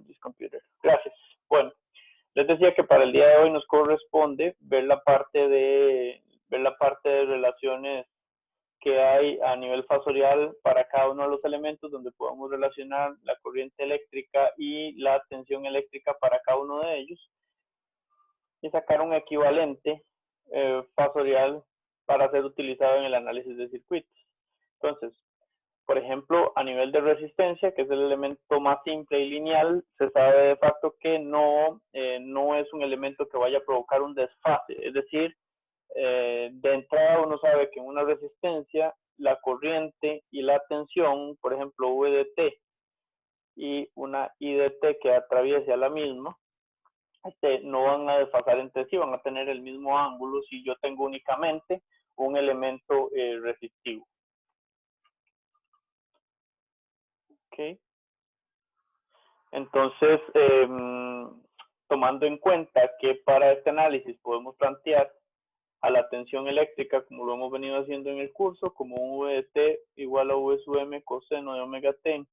this computer. Gracias. Bueno, les decía que para el día de hoy nos corresponde ver la parte de relaciones que hay a nivel fasorial para cada uno de los elementos, donde podemos relacionar la corriente eléctrica y la tensión eléctrica para cada uno de ellos, y sacar un equivalente fasorial para ser utilizado en el análisis de circuitos. Entonces, por ejemplo, a nivel de resistencia, que es el elemento más simple y lineal, se sabe de facto que no es un elemento que vaya a provocar un desfase. Es decir, de entrada uno sabe que en una resistencia la corriente y la tensión, por ejemplo, V de T y una I de T que atraviesa la misma, no van a desfasar entre sí, van a tener el mismo ángulo si yo tengo únicamente un elemento resistivo. Okay. Entonces, tomando en cuenta que para este análisis podemos plantear a la tensión eléctrica, como lo hemos venido haciendo en el curso, como un V de T igual a V sub M coseno de omega T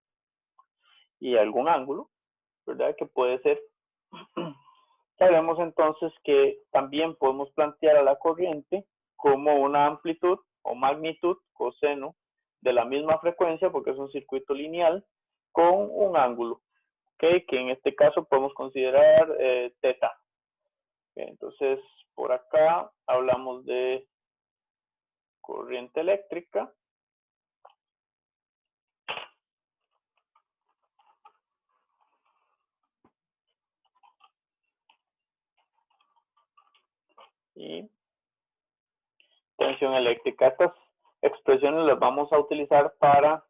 y algún ángulo, ¿verdad? Que puede ser. Sabemos entonces que también podemos plantear a la corriente como una amplitud o magnitud coseno de la misma frecuencia, porque es un circuito lineal, con un ángulo, ¿okay? Que en este caso podemos considerar teta. Entonces, por acá hablamos de corriente eléctrica. Y tensión eléctrica. Estas expresiones las vamos a utilizar para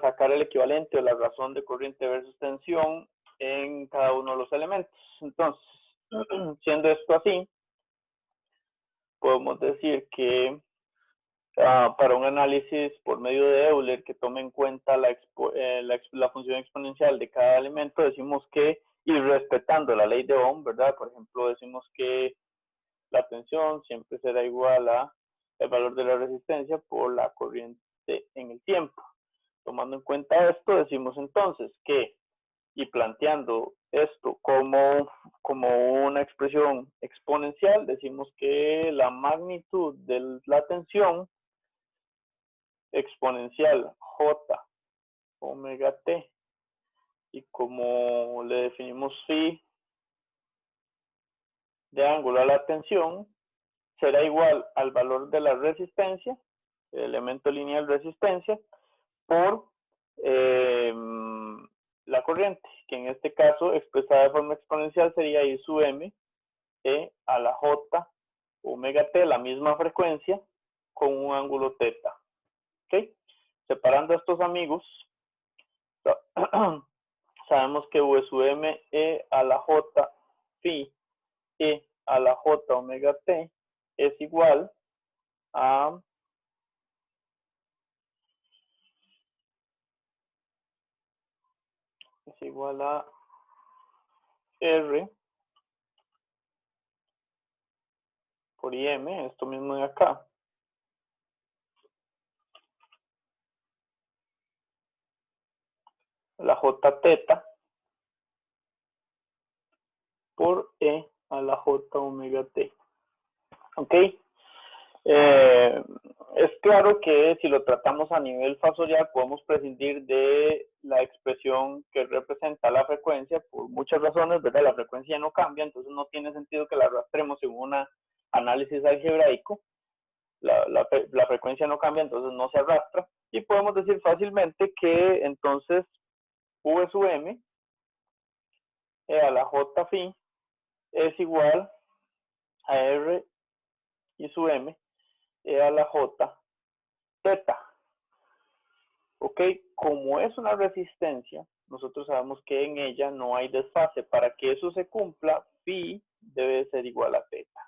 sacar el equivalente o la razón de corriente versus tensión en cada uno de los elementos. Entonces, siendo esto así, podemos decir que para un análisis por medio de Euler que tome en cuenta la función exponencial de cada elemento, decimos que, y respetando la ley de Ohm, ¿verdad? Por ejemplo, decimos que la tensión siempre será igual a el valor de la resistencia por la corriente en el tiempo. Tomando en cuenta esto, decimos entonces que, y planteando esto como una expresión exponencial, decimos que la magnitud de la tensión exponencial J omega T, y como le definimos phi de ángulo a la tensión, será igual al valor de la resistencia, el elemento lineal resistencia, por la corriente, que en este caso expresada de forma exponencial sería I sub m a la J omega T, la misma frecuencia, con un ángulo teta. ¿Okay? Separando a estos amigos, sabemos que V sub m a la J phi a la J omega T es igual a R por IM, esto mismo de acá. La J teta por E a la J omega T. ¿Ok? Es claro que si lo tratamos a nivel fasorial podemos prescindir de la expresión que representa la frecuencia por muchas razones, ¿verdad? La frecuencia no cambia, entonces no tiene sentido que la arrastremos en un análisis algebraico. La frecuencia no cambia, entonces no se arrastra. Y podemos decir fácilmente que entonces V sub m a la J phi es igual a R I sub m a la J teta. Ok, como es una resistencia, nosotros sabemos que en ella no hay desfase. Para que eso se cumpla, phi debe ser igual a teta.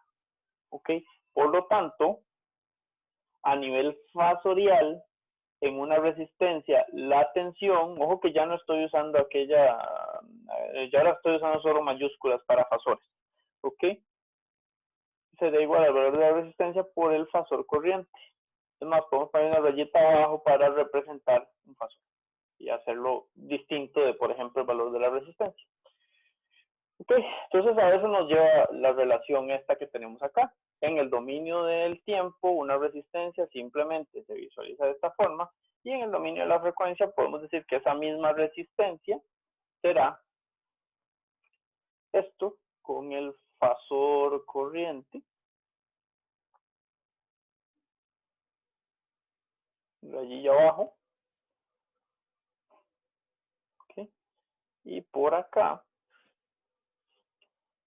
Ok, por lo tanto, a nivel fasorial, en una resistencia, la tensión, ojo que ya no estoy usando ya ahora estoy usando solo mayúsculas para fasores. Ok, se da igual al valor de la resistencia por el fasor corriente. Es más, podemos poner una rayita abajo para representar un fasor. y hacerlo distinto de, por ejemplo, el valor de la resistencia. Ok, entonces a eso nos lleva la relación esta que tenemos acá. En el dominio del tiempo, una resistencia simplemente se visualiza de esta forma, y en el dominio de la frecuencia podemos decir que esa misma resistencia será esto con el fasor corriente, rayilla abajo, ¿okay? Y por acá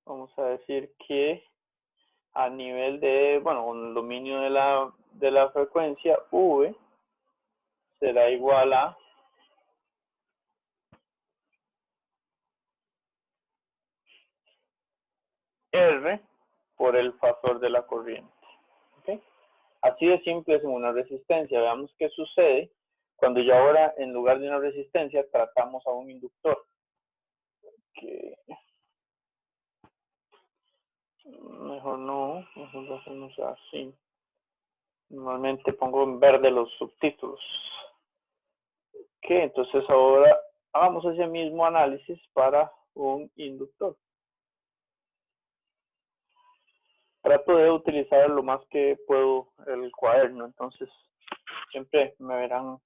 vamos a decir que a nivel de, bueno, con el dominio de la frecuencia, V será igual a R por el fasor de la corriente. ¿Okay? Así de simple es en una resistencia. Veamos qué sucede cuando ya ahora en lugar de una resistencia tratamos a un inductor. Que mejor no, mejor lo hacemos así. Normalmente pongo en verde los subtítulos. Ok, entonces ahora hagamos ese mismo análisis para un inductor. Trato de utilizar lo más que puedo el cuaderno, entonces siempre me verán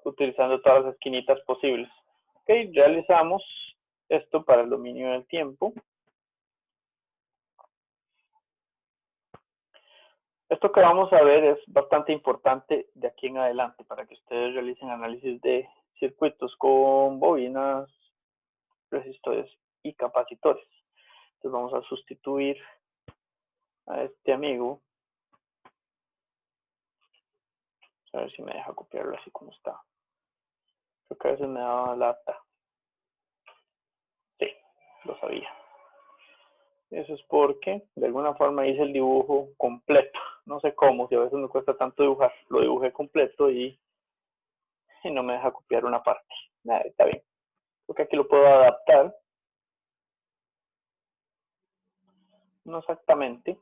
utilizando todas las esquinitas posibles. Ok, realizamos esto para el dominio del tiempo. Esto que vamos a ver es bastante importante de aquí en adelante para que ustedes realicen análisis de circuitos con bobinas, resistores y capacitores. Entonces vamos a sustituir a este amigo. A ver si me deja copiarlo así como está. Creo que a veces me daba lata. Sí, lo sabía. Eso es porque de alguna forma hice el dibujo completo. No sé cómo, si a veces me cuesta tanto dibujar. Lo dibujé completo y no me deja copiar una parte. Está bien. Creo que aquí lo puedo adaptar. No exactamente.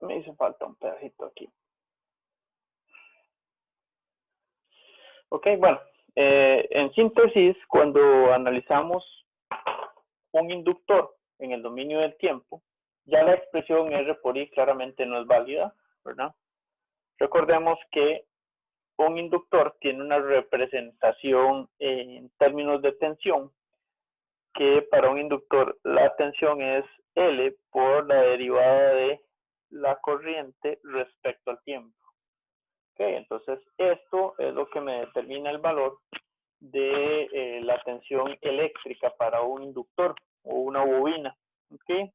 Me hizo falta un pedacito aquí. Ok, bueno. En síntesis, cuando analizamos un inductor en el dominio del tiempo, ya la expresión R por I claramente no es válida, ¿verdad? Recordemos que un inductor tiene una representación en términos de tensión, que para un inductor la tensión es L por la derivada de la corriente respecto al tiempo. Okay, entonces esto es lo que me determina el valor de la tensión eléctrica para un inductor o una bobina. Okay.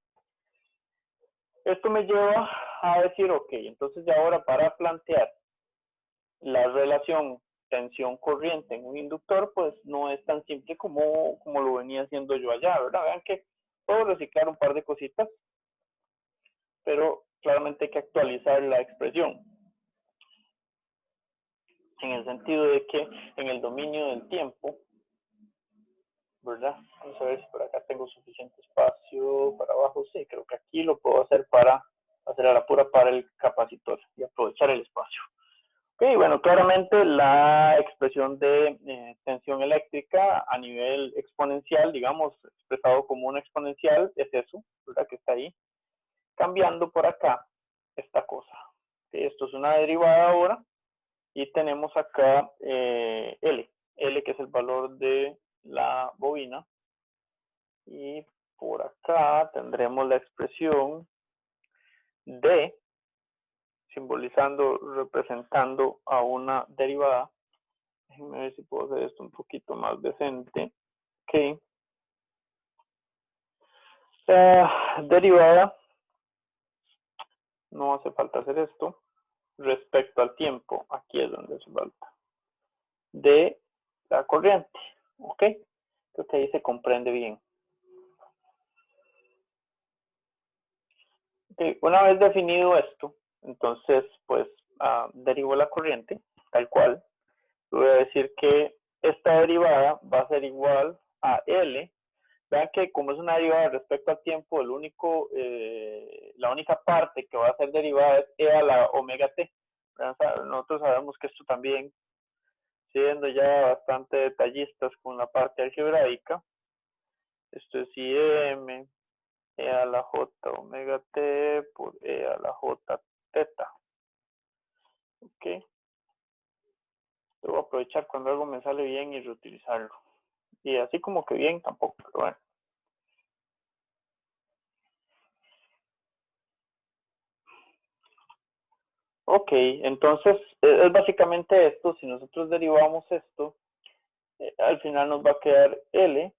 Esto me lleva a decir, ok, entonces ya ahora para plantear la relación tensión-corriente en un inductor, pues no es tan simple como lo venía haciendo yo allá, ¿verdad? Vean que puedo reciclar un par de cositas, pero claramente hay que actualizar la expresión. En el sentido de que en el dominio del tiempo, ¿verdad? Vamos a ver si por acá tengo suficiente espacio para abajo. Sí, creo que aquí lo puedo hacer para hacer a la pura para el capacitor y aprovechar el espacio. Ok, bueno, claramente la expresión de tensión eléctrica a nivel exponencial, digamos, expresado como una exponencial, es eso, ¿verdad? Que está ahí. Cambiando por acá esta cosa. Okay, esto es una derivada ahora. Y tenemos acá L que es el valor de la bobina. Y por acá tendremos la expresión D, simbolizando, representando a una derivada. Déjenme ver si puedo hacer esto un poquito más decente. Ok. Derivada, no hace falta hacer esto. Respecto al tiempo, aquí es donde hace falta. De la corriente. Ok. Creo que ahí se comprende bien. Okay. Una vez definido esto, entonces, pues, derivo la corriente, tal cual. Voy a decir que esta derivada va a ser igual a L Vean que como es una derivada respecto al tiempo, la única parte que va a ser derivada es e a la omega t. Nosotros sabemos que esto también, siendo ya bastante detallistas con la parte algebraica, esto es IM e a la j omega t por e a la j teta. Ok. Voy a aprovechar cuando algo me sale bien y reutilizarlo. Y así como que bien tampoco, pero bueno. Ok, entonces es básicamente esto. Si nosotros derivamos esto, al final nos va a quedar L.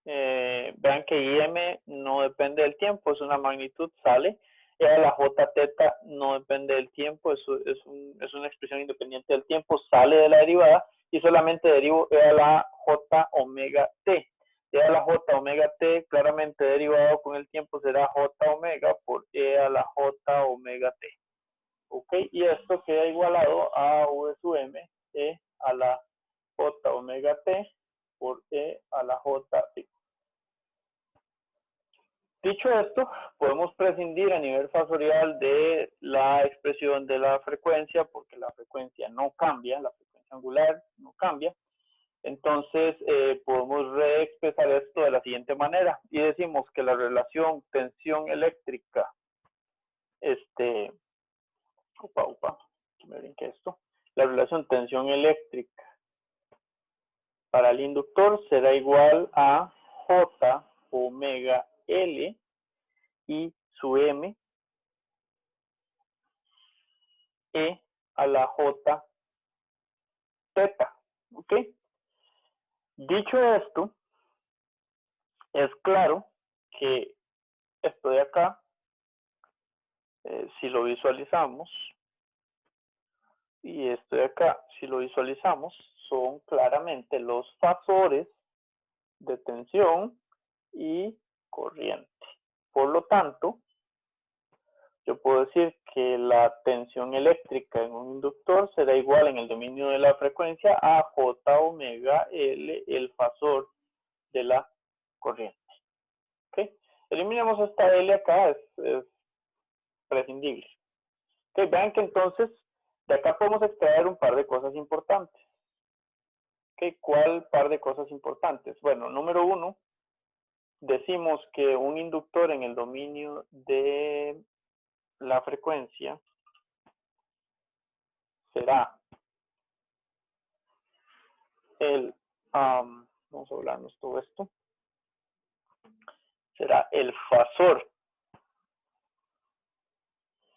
Vean que IM no depende del tiempo, es una magnitud, sale. E a la J teta no depende del tiempo, es una expresión independiente del tiempo, sale de la derivada y solamente derivo E a la J omega t. E a la J omega t claramente derivado con el tiempo será J omega por E a la J omega t. Ok, y esto queda igualado a V sub m, E a la J omega t por E a la J t. Dicho esto, podemos prescindir a nivel fasorial de la expresión de la frecuencia, porque la frecuencia no cambia, la frecuencia angular no cambia. Entonces, podemos reexpresar esto de la siguiente manera y decimos que la relación tensión eléctrica, me brinqué esto, la relación tensión eléctrica para el inductor será igual a J omega L y su M E a la J teta. ¿Ok? Dicho esto, es claro que esto de acá, si lo visualizamos, y esto de acá, si lo visualizamos, son claramente los fasores de tensión y corriente. Por lo tanto, yo puedo decir que la tensión eléctrica en un inductor será igual en el dominio de la frecuencia a J omega L, el fasor de la corriente. ¿Ok? Eliminemos esta L acá, es prescindible. ¿Ok? Vean que entonces de acá podemos extraer un par de cosas importantes. ¿Ok? ¿Cuál par de cosas importantes? Bueno, número uno, decimos que un inductor en el dominio de la frecuencia será vamos a hablarnos todo esto, será el fasor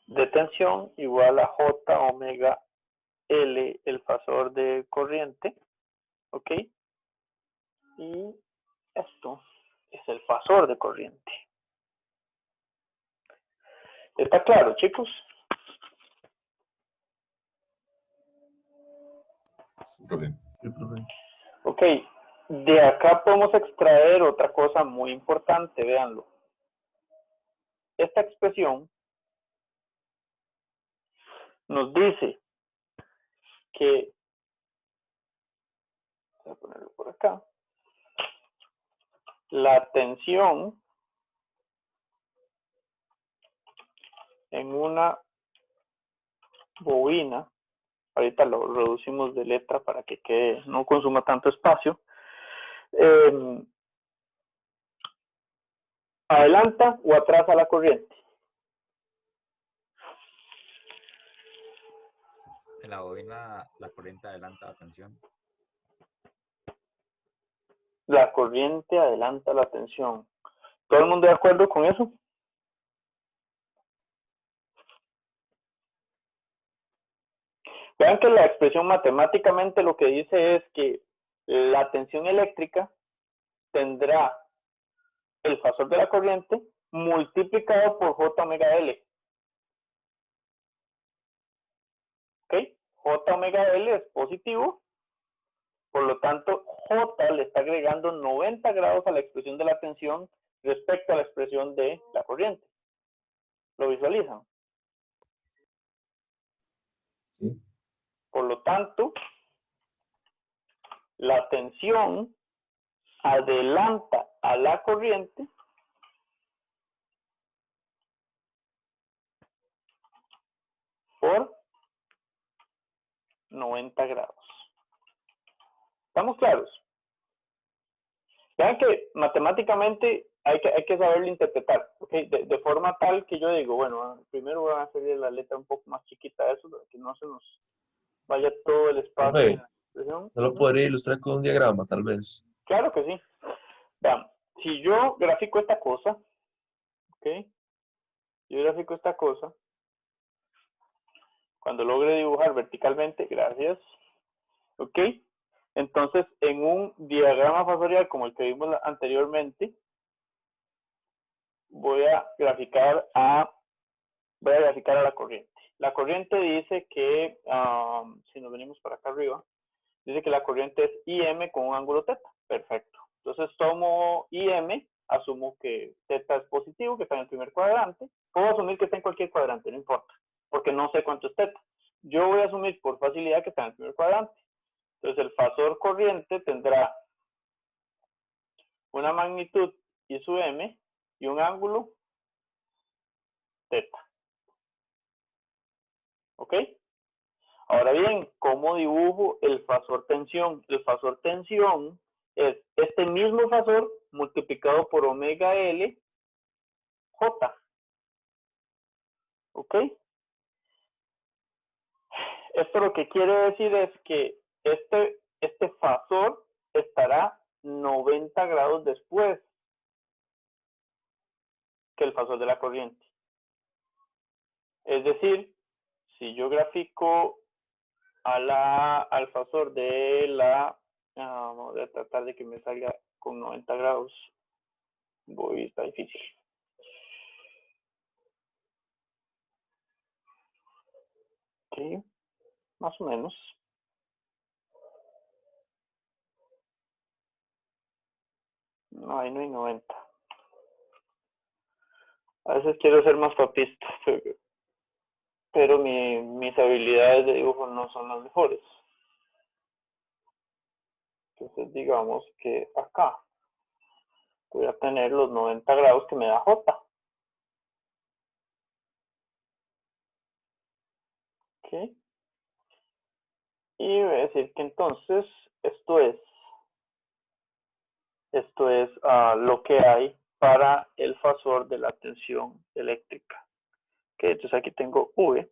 de tensión igual a J omega L, el fasor de corriente, ¿ok? Y esto es el fasor de corriente. ¿Está claro, chicos? Ok, de acá podemos extraer otra cosa muy importante, véanlo. Esta expresión nos dice que, voy a ponerlo por acá, la tensión en una bobina, ahorita lo reducimos de letra para que quede, no consuma tanto espacio, adelanta o atrasa la corriente. En la bobina, la corriente adelanta la tensión. La corriente adelanta la tensión. ¿Todo el mundo de acuerdo con eso? Vean que la expresión matemáticamente lo que dice es que la tensión eléctrica tendrá el fasor de la corriente multiplicado por J omega L. ¿Ok? J omega L es positivo, por lo tanto J le está agregando 90 grados a la expresión de la tensión respecto a la expresión de la corriente. ¿Lo visualizan? Sí. Por lo tanto, la tensión adelanta a la corriente por 90 grados. ¿Estamos claros? Vean que matemáticamente hay que saberlo interpretar, ¿okay? De forma tal que yo digo, bueno, primero voy a hacer la letra un poco más chiquita de eso, para que no se nos vaya todo el espacio. Profe, en la expresión. ¿no lo podría ilustrar con un diagrama, tal vez? Claro que sí. Vean, si yo grafico esta cosa, ¿ok? Yo grafico esta cosa, cuando logre dibujar verticalmente, gracias, ¿ok? Entonces, en un diagrama fasorial como el que vimos anteriormente, voy a graficar a la corriente. La corriente dice que, si nos venimos para acá arriba, dice que la corriente es IM con un ángulo teta. Perfecto. Entonces tomo IM, asumo que teta es positivo, que está en el primer cuadrante. Puedo asumir que está en cualquier cuadrante, no importa, porque no sé cuánto es teta. Yo voy a asumir por facilidad que está en el primer cuadrante. Entonces el fasor corriente tendrá una magnitud I sub M y un ángulo teta. ¿Ok? Ahora bien, ¿cómo dibujo el fasor tensión? El fasor tensión es este mismo fasor multiplicado por omega L J. ¿Ok? Esto lo que quiere decir es que este fasor estará 90 grados después que el fasor de la corriente. Es decir, si yo grafico al fasor de la... vamos a tratar de que me salga con 90 grados. Está difícil. Ok, más o menos. No, ahí no hay 90. A veces quiero ser más papista, pero mis habilidades de dibujo no son las mejores. Entonces digamos que acá voy a tener los 90 grados que me da J. Ok. Y voy a decir que entonces esto es lo que hay para el fasor de la tensión eléctrica. Ok, entonces aquí tengo V.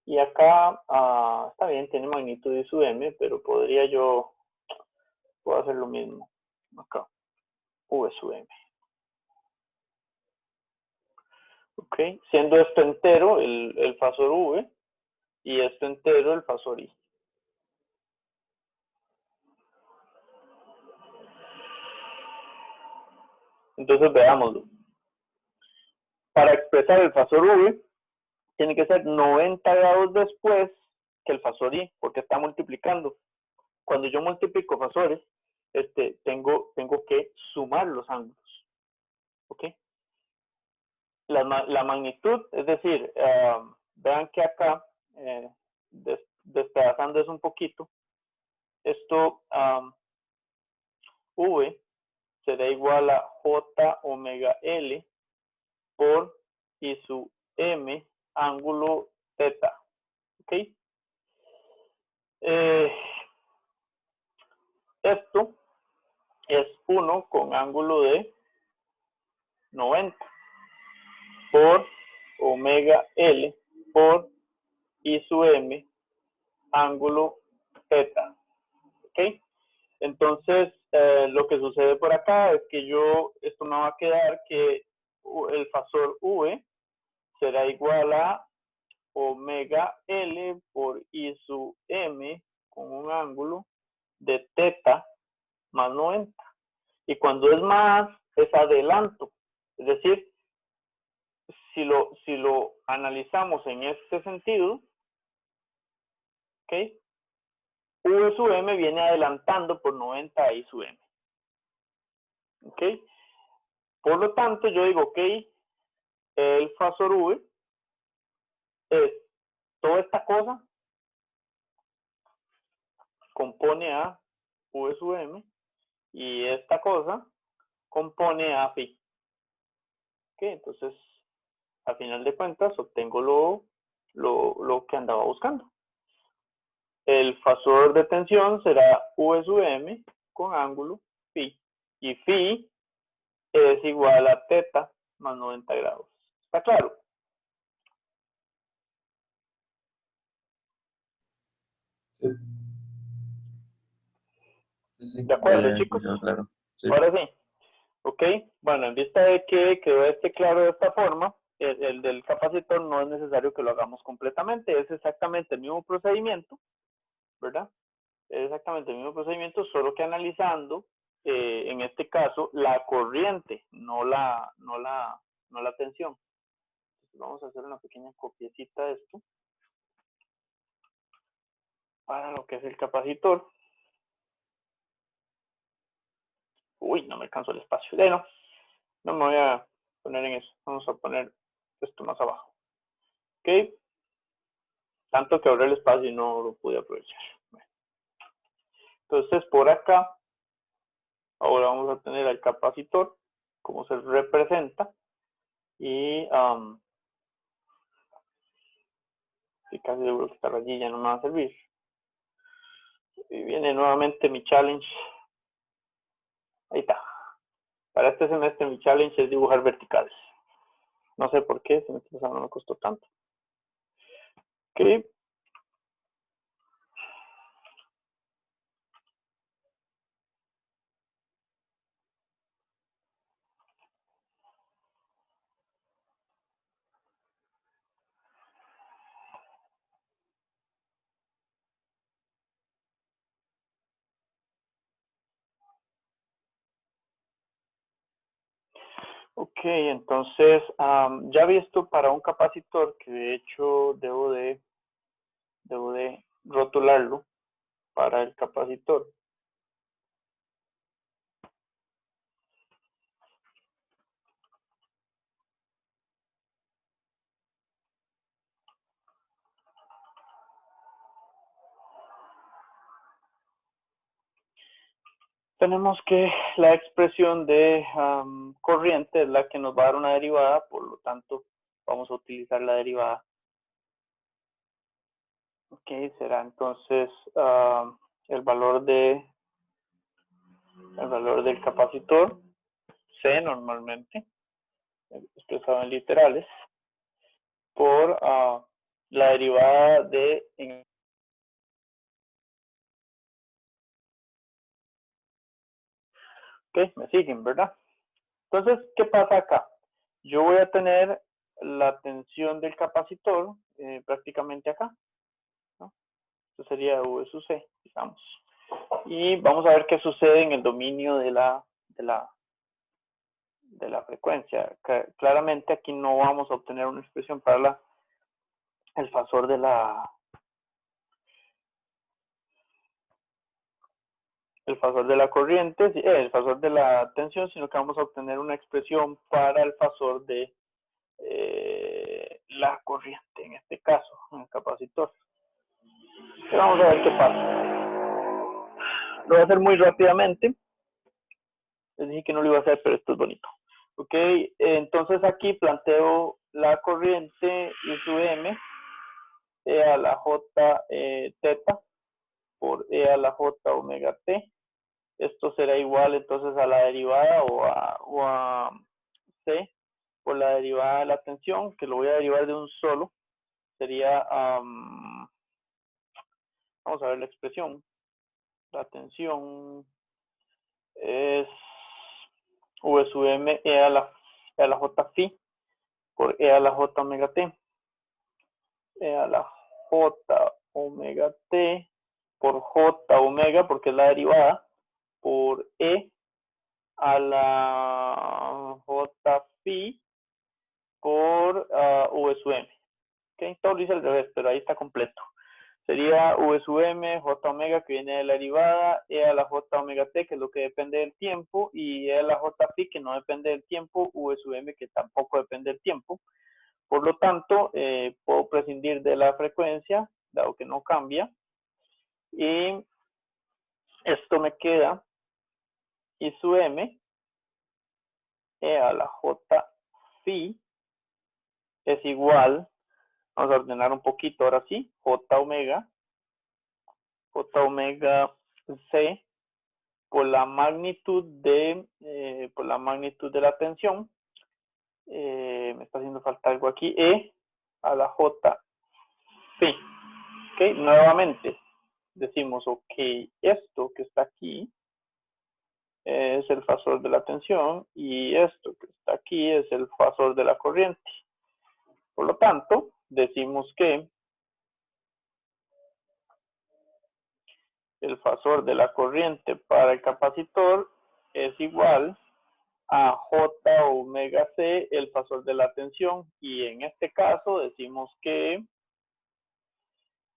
Y acá, está bien, tiene magnitud I sub M, pero puedo hacer lo mismo. Acá, V sub M. Ok, siendo esto entero, el fasor V, y esto entero, el fasor I. Entonces veámoslo. Para expresar el fasor V, tiene que ser 90 grados después que el fasor I, porque está multiplicando. Cuando yo multiplico fasores, tengo que sumar los ángulos. ¿Ok? La magnitud, es decir, vean que acá, despedazando eso un poquito, esto, V será igual a J omega L por I sub M ángulo teta. ¿Ok? Esto es 1 con ángulo de 90 por omega L por I sub M ángulo teta. ¿Ok? Entonces, lo que sucede por acá es que esto me va a quedar que el fasor V será igual a omega L por I sub M con un ángulo de teta más 90. Y cuando es más, es adelanto. Es decir, si lo analizamos en este sentido, ¿ok? V sub M viene adelantando por 90 a I sub M. ¿Ok? Por lo tanto, yo digo, ok, el fasor V es toda esta cosa compone a V sub M Y esta cosa compone a phi. ¿Ok? Entonces, a final de cuentas, obtengo lo que andaba buscando. El fasor de tensión será V sub m con ángulo phi. Y phi es igual a teta más 90 grados. ¿Está claro? Sí. Sí, ¿De acuerdo, chicos? claro. Sí. Ahora sí. Ok, bueno, en vista de que quedó claro de esta forma, el del capacitor no es necesario que lo hagamos completamente, es exactamente el mismo procedimiento, ¿verdad? Es exactamente el mismo procedimiento, solo que analizando, en este caso, la corriente, no la tensión. Entonces vamos a hacer una pequeña copiecita de esto para lo que es el capacitor. Uy, no me alcanzó el espacio. No me voy a poner en eso. Vamos a poner esto más abajo. Ok. Tanto que ahora el espacio y no lo pude aprovechar. Bueno. Entonces, por acá, ahora vamos a tener al capacitor, como se representa. Y estoy casi seguro que esta rayilla no me va a servir. Y viene nuevamente mi challenge. Ahí está. Para este semestre mi challenge es dibujar verticales. No sé por qué, semestre pasado no me costó tanto. Ok. Ok, entonces, ya visto para un capacitor, que de hecho debo de rotularlo para el capacitor. Tenemos que la expresión de corriente es la que nos va a dar una derivada, por lo tanto, vamos a utilizar la derivada. Ok, será entonces el valor del capacitor, C normalmente, expresado en literales, por la derivada de... Ok, me siguen, ¿verdad? Entonces, ¿qué pasa acá? Yo voy a tener la tensión del capacitor prácticamente acá, ¿no? Esto sería V sub C, digamos. Y vamos a ver qué sucede en el dominio de la frecuencia. Claramente aquí no vamos a obtener una expresión para el fasor de la corriente, el fasor de la tensión, sino que vamos a obtener una expresión para el fasor de la corriente, en este caso, en el capacitor. Y vamos a ver qué pasa. Lo voy a hacer muy rápidamente. Les dije que no lo iba a hacer, pero esto es bonito. Ok, entonces aquí planteo la corriente I sub m, E a la J teta por E a la J omega t. Esto será igual entonces a la derivada o a C por la derivada de la tensión, que lo voy a derivar de un solo. Sería, vamos a ver la expresión. La tensión es V sub m E a la J phi por E a la J omega t. E a la J omega t por J omega, porque es la derivada, por E a la J phi por V sub m. ¿Okay? Todo lo hice al revés, pero ahí está completo. Sería V sub m, J omega, que viene de la derivada, E a la J omega t, que es lo que depende del tiempo, y E a la J phi, que no depende del tiempo, V sub m, que tampoco depende del tiempo. Por lo tanto, puedo prescindir de la frecuencia, dado que no cambia, y esto me queda y su m, e a la j phi es igual, vamos a ordenar un poquito ahora sí, j omega c por la magnitud de la tensión, me está haciendo falta algo aquí, e a la j phi. Ok, nuevamente decimos, ok, esto que está aquí es el fasor de la tensión y esto que está aquí es el fasor de la corriente. Por lo tanto, decimos que el fasor de la corriente para el capacitor es igual a J omega C, el fasor de la tensión, y en este caso decimos que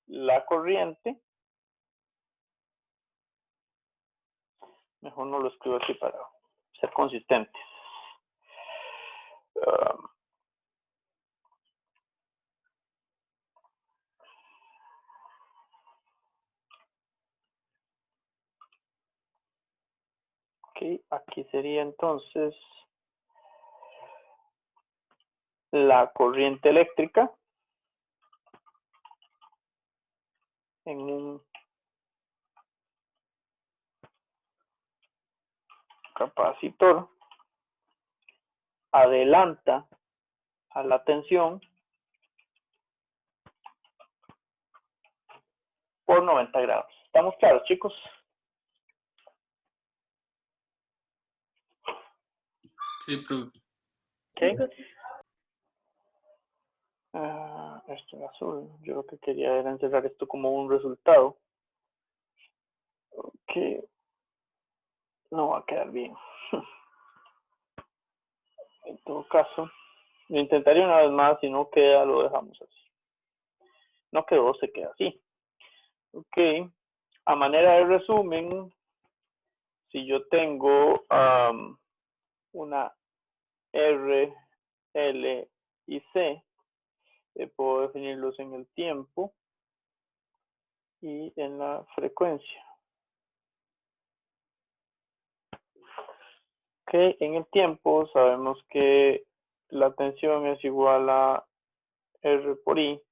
la corriente, mejor no lo escribo aquí para ser consistentes. Ok, aquí sería entonces la corriente eléctrica en un capacitor adelanta a la tensión por 90 grados. ¿Estamos claros, chicos? Sí, profe. Ok. Esto es azul. Yo lo que quería era encerrar esto como un resultado. Ok. No va a quedar bien. En todo caso, lo intentaría una vez más. Si no queda, lo dejamos así. No quedó, se queda así. Ok. A manera de resumen, si yo tengo una R, L y C, puedo definirlos en el tiempo y en la frecuencia. Ok, en el tiempo sabemos que la tensión es igual a R por I.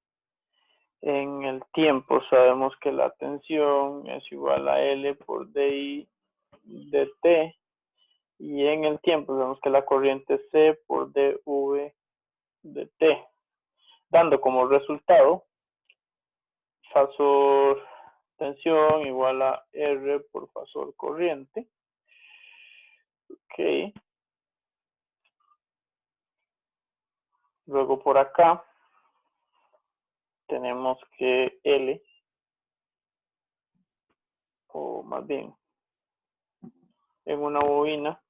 En el tiempo sabemos que la tensión es igual a L por DI dt. Y en el tiempo sabemos que la corriente es C por dV dt. Dando como resultado fasor tensión igual a R por fasor corriente. Ok. Luego por acá tenemos que L, o más bien en una bobina,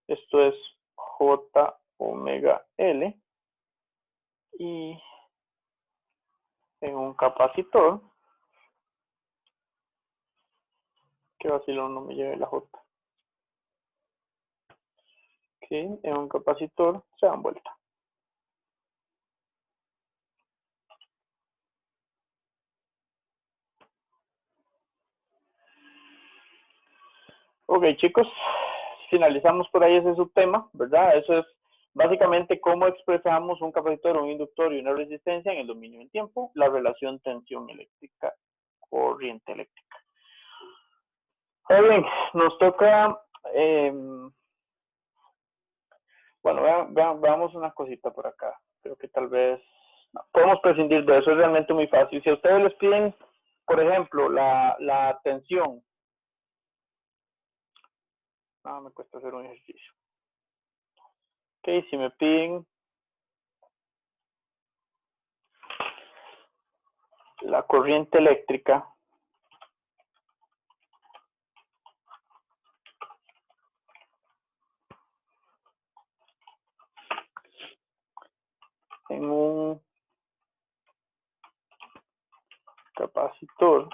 esto es J omega L, y en un capacitor, que vacilón no me lleve la J. Ok, en un capacitor se dan vuelta. Ok, chicos, finalizamos por ahí ese subtema, ¿verdad? Eso es básicamente cómo expresamos un capacitor, un inductor y una resistencia en el dominio del tiempo, la relación tensión eléctrica, corriente eléctrica. Ahora bien, nos toca, bueno, veamos una cosita por acá. Creo que tal vez podemos prescindir de eso, es realmente muy fácil. Si a ustedes les piden, por ejemplo, la tensión, me cuesta hacer un ejercicio. Ok, si me piden la corriente eléctrica, en un capacitor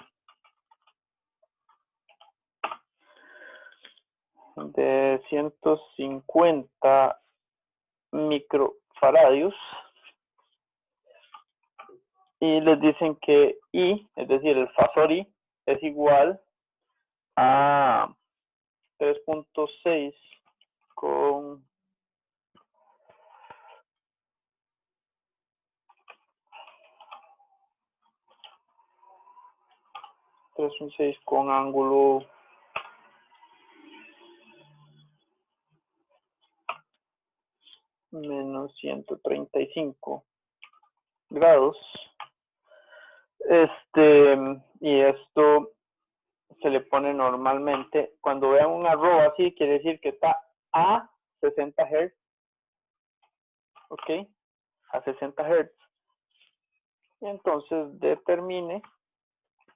de 150 microfaradios, y les dicen que I, es decir, el fasor I, es igual a 3.6 con 3.6 con ángulo menos 135 grados. Y esto se le pone normalmente, cuando vean un arroba así, quiere decir que está a 60 Hz. Ok, a 60 Hz. Y entonces determine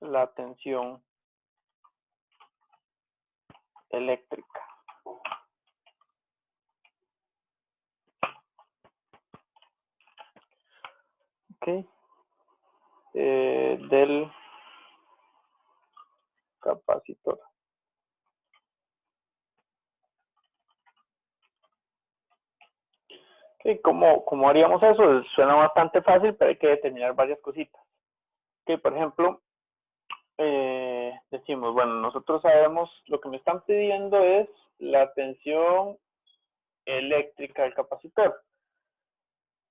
la tensión eléctrica. Ok, del capacitor. Ok, ¿cómo haríamos eso? Suena bastante fácil, pero hay que determinar varias cositas. Ok, por ejemplo, decimos, bueno, nosotros sabemos, lo que me están pidiendo es la tensión eléctrica del capacitor.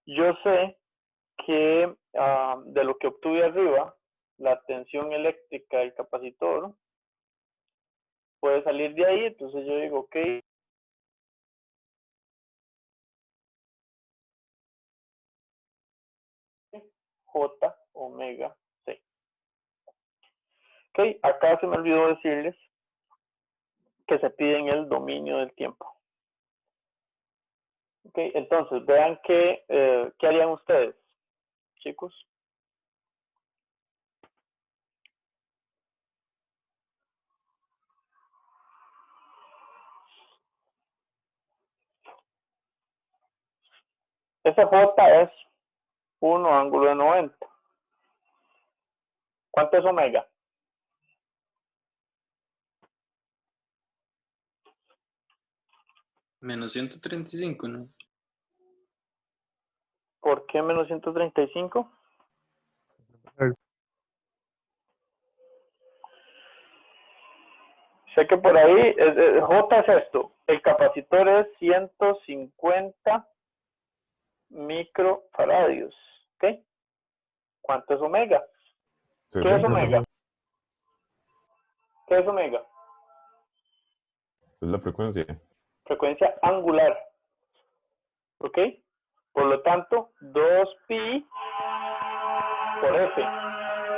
Yo sé que de lo que obtuve arriba, la tensión eléctrica del capacitor puede salir de ahí, entonces yo digo, ok, J omega C. Ok, acá se me olvidó decirles que se pide en el dominio del tiempo. Ok, entonces vean ¿qué harían ustedes, chicos? Ese J es 1 ángulo de 90. ¿Cuánto es omega? Menos 135, ¿no? ¿Por qué menos 135? Sé que por ahí, J es esto. El capacitor es 150 microfaradios. ¿Ok? ¿Cuánto es omega? ¿Qué es omega? ¿Qué es omega? Es la frecuencia. Frecuencia angular. ¿Ok? Por lo tanto, 2pi por F.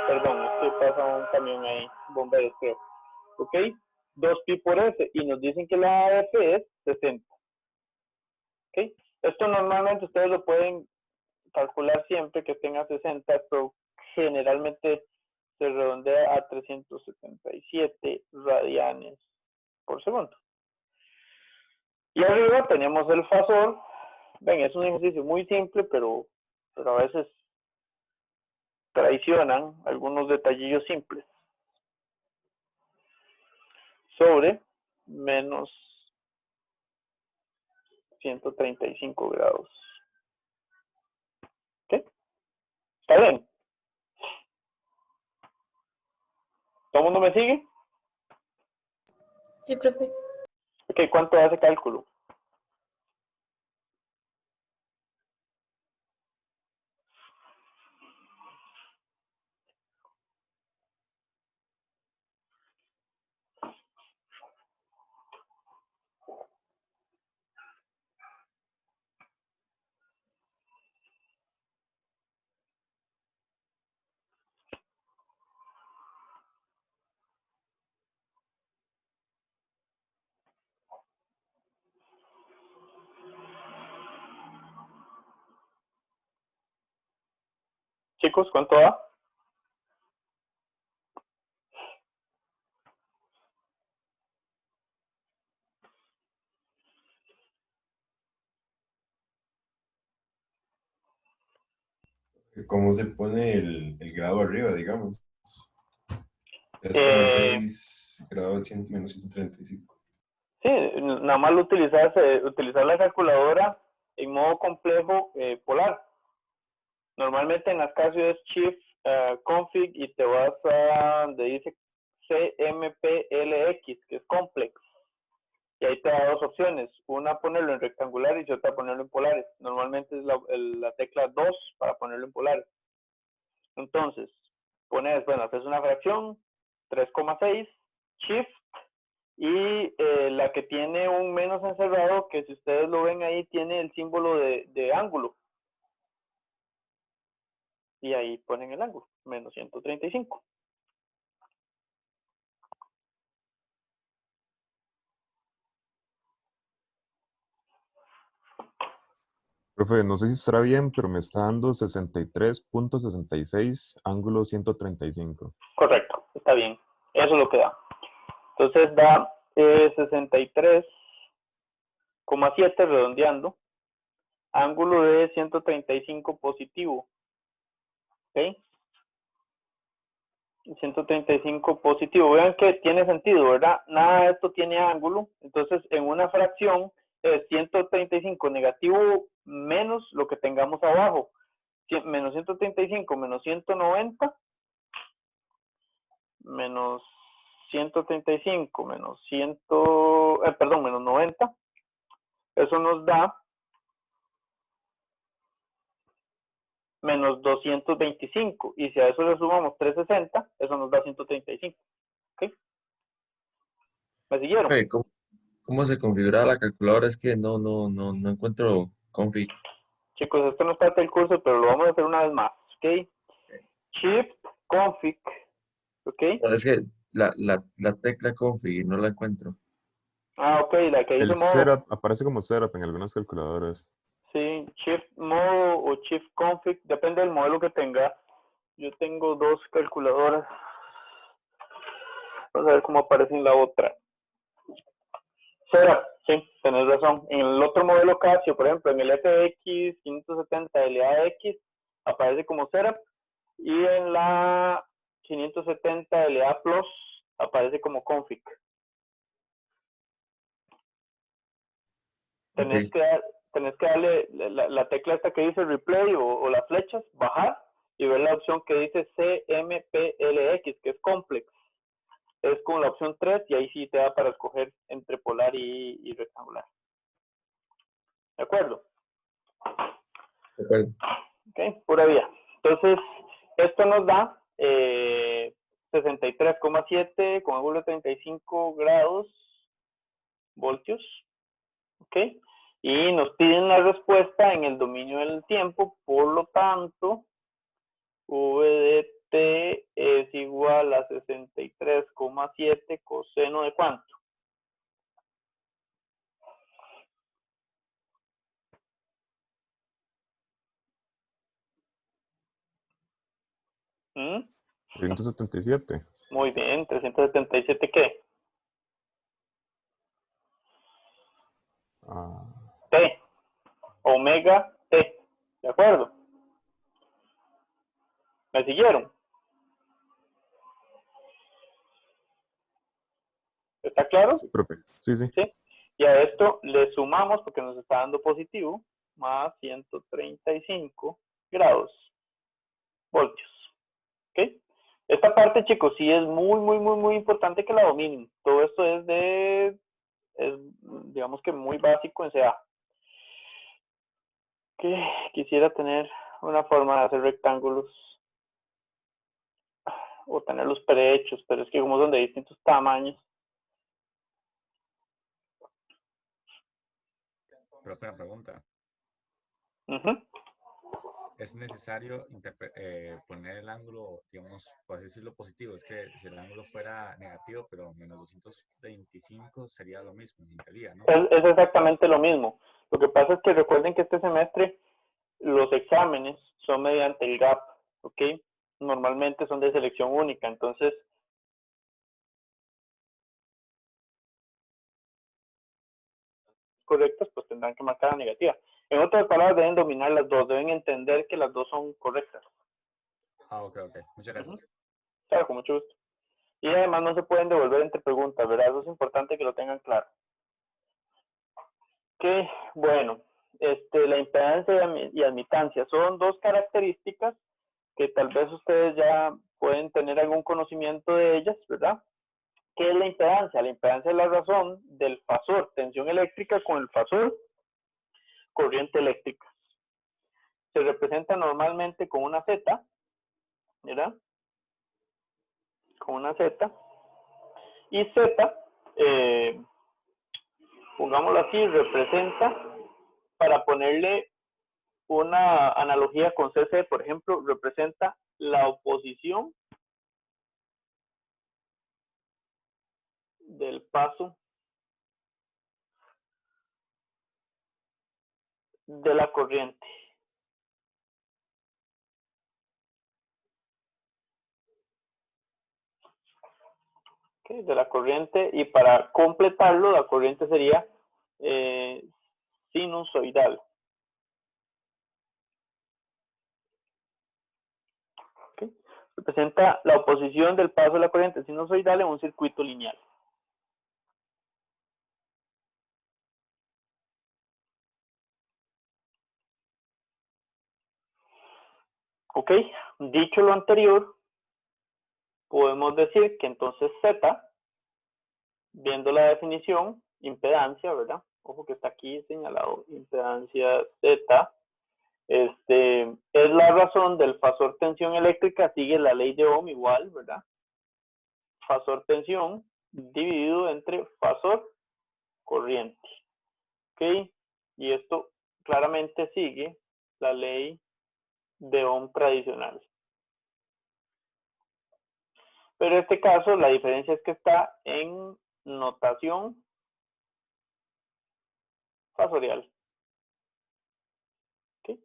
Perdón, es que pasa un camión ahí, bomberos creo. ¿Ok? 2pi por F. Y nos dicen que la F es 60. ¿Ok? Esto normalmente ustedes lo pueden calcular siempre que tenga 60, pero generalmente se redondea a 377 radianes por segundo. Y arriba tenemos el fasor. Ven, es un ejercicio muy simple, pero a veces traicionan algunos detallillos simples. Sobre menos 135 grados. ¿Ok? ¿Está bien? ¿Todo el mundo me sigue? Sí, profe. Ok, ¿cuánto hace cálculo? Chicos, ¿cuánto da? ¿Cómo se pone el grado arriba, digamos? Es como 6 grados menos 135. Sí, nada más utilizar la calculadora en modo complejo polar. Normalmente en las casos es Shift Config y te vas a donde dice CMPLX, que es Complex. Y ahí te da dos opciones, una ponerlo en rectangulares y otra ponerlo en polares. Normalmente es la tecla 2 para ponerlo en polares. Entonces, pones, bueno, haces una fracción, 3,6, Shift, y la que tiene un menos encerrado, que si ustedes lo ven ahí, tiene el símbolo de ángulo. Y ahí ponen el ángulo, menos 135. Profe, no sé si estará bien, pero me está dando 63.66, ángulo 135. Correcto, está bien. Eso es lo que da. Entonces da 63,7 redondeando, ángulo de 135 positivo. ¿Ok? 135 positivo. Vean que tiene sentido, ¿verdad? Nada de esto tiene ángulo. Entonces, en una fracción es 135 negativo menos lo que tengamos abajo. Menos 135 menos 190 menos 135 menos menos 90. Eso nos da menos 225. Y si a eso le sumamos 360, eso nos da 135. ¿Ok? ¿Me siguieron? Okay, ¿cómo se configura la calculadora? Es que no encuentro config. Chicos, esto no es parte del curso, pero lo vamos a hacer una vez más. ¿Ok? Shift config. ¿Ok? No, es que la tecla config no la encuentro. Ah, ok, la que dice El modo. setup aparece como setup en algunas calculadoras. Sí, shift modo o shift config, depende del modelo que tenga. Yo tengo dos calculadoras. Vamos a ver cómo aparece en la otra. Setup, sí, tenés razón. En el otro modelo Casio, por ejemplo, en el FX 570 LAX, aparece como setup. Y en la 570 LA Plus, aparece como config. Tenés Ok, que darle la tecla esta que dice replay o las flechas, bajar y ver la opción que dice CMPLX, que es complex. Es como la opción 3 y ahí sí te da para escoger entre polar y rectangular. ¿De acuerdo? de acuerdo. Ok, pura vía. Entonces, esto nos da 63,7 con ángulo de 35 grados voltios. ¿Ok? Y nos piden la respuesta en el dominio del tiempo, por lo tanto, V de t es igual a 63,7 coseno de ¿cuánto? ¿Mm? 177. Muy bien, 377, ¿qué? Ah, T, omega T, ¿de acuerdo? ¿Me siguieron? ¿Está claro? sí, profe. Sí, sí. ¿Sí? Y a esto le sumamos, porque nos está dando positivo, más 135 grados voltios. ¿Ok? Esta parte, chicos, sí es muy importante que la dominen. Todo esto es digamos que muy básico en CA. Que quisiera tener una forma de hacer rectángulos o tenerlos prehechos, pero es que como son de distintos tamaños. Profe, una pregunta. ¿Es necesario poner el ángulo, digamos, por decirlo positivo? Es que si el ángulo fuera negativo, pero menos 225 sería lo mismo, en teoría, ¿no? Es exactamente lo mismo. Lo que pasa es que recuerden que este semestre los exámenes son mediante el GAP, ¿ok? Normalmente son de selección única, entonces correctas, pues tendrán que marcar la negativa. En otras palabras, deben dominar las dos, deben entender que las dos son correctas. Ah, ok. Muchas gracias. Claro, con mucho gusto. Y además no se pueden devolver entre preguntas, ¿verdad? Eso es importante que lo tengan claro. Que, bueno, la impedancia y admitancia son dos características que tal vez ustedes ya pueden tener algún conocimiento de ellas, ¿verdad? ¿Qué es la impedancia? La impedancia es la razón del fasor tensión eléctrica con el fasor corriente eléctrica. Se representa normalmente con una Z, ¿verdad? Con una Z. Y Z, pongámoslo así, representa, para ponerle una analogía con CC, por ejemplo, representa la oposición del paso de la corriente. ¿Okay? De la corriente, y para completarlo, la corriente sería sinusoidal. ¿Okay? Representa la oposición del paso de la corriente sinusoidal en un circuito lineal. Ok, dicho lo anterior, podemos decir que entonces Z, viendo la definición, impedancia, ¿verdad? Ojo que está aquí señalado, impedancia Z, es la razón del fasor tensión eléctrica, sigue la ley de Ohm igual, ¿verdad? Fasor tensión dividido entre fasor corriente. ¿Ok? Y esto claramente sigue la ley de Ohm tradicional. Pero en este caso la diferencia es que está en notación fasorial. ¿Okay?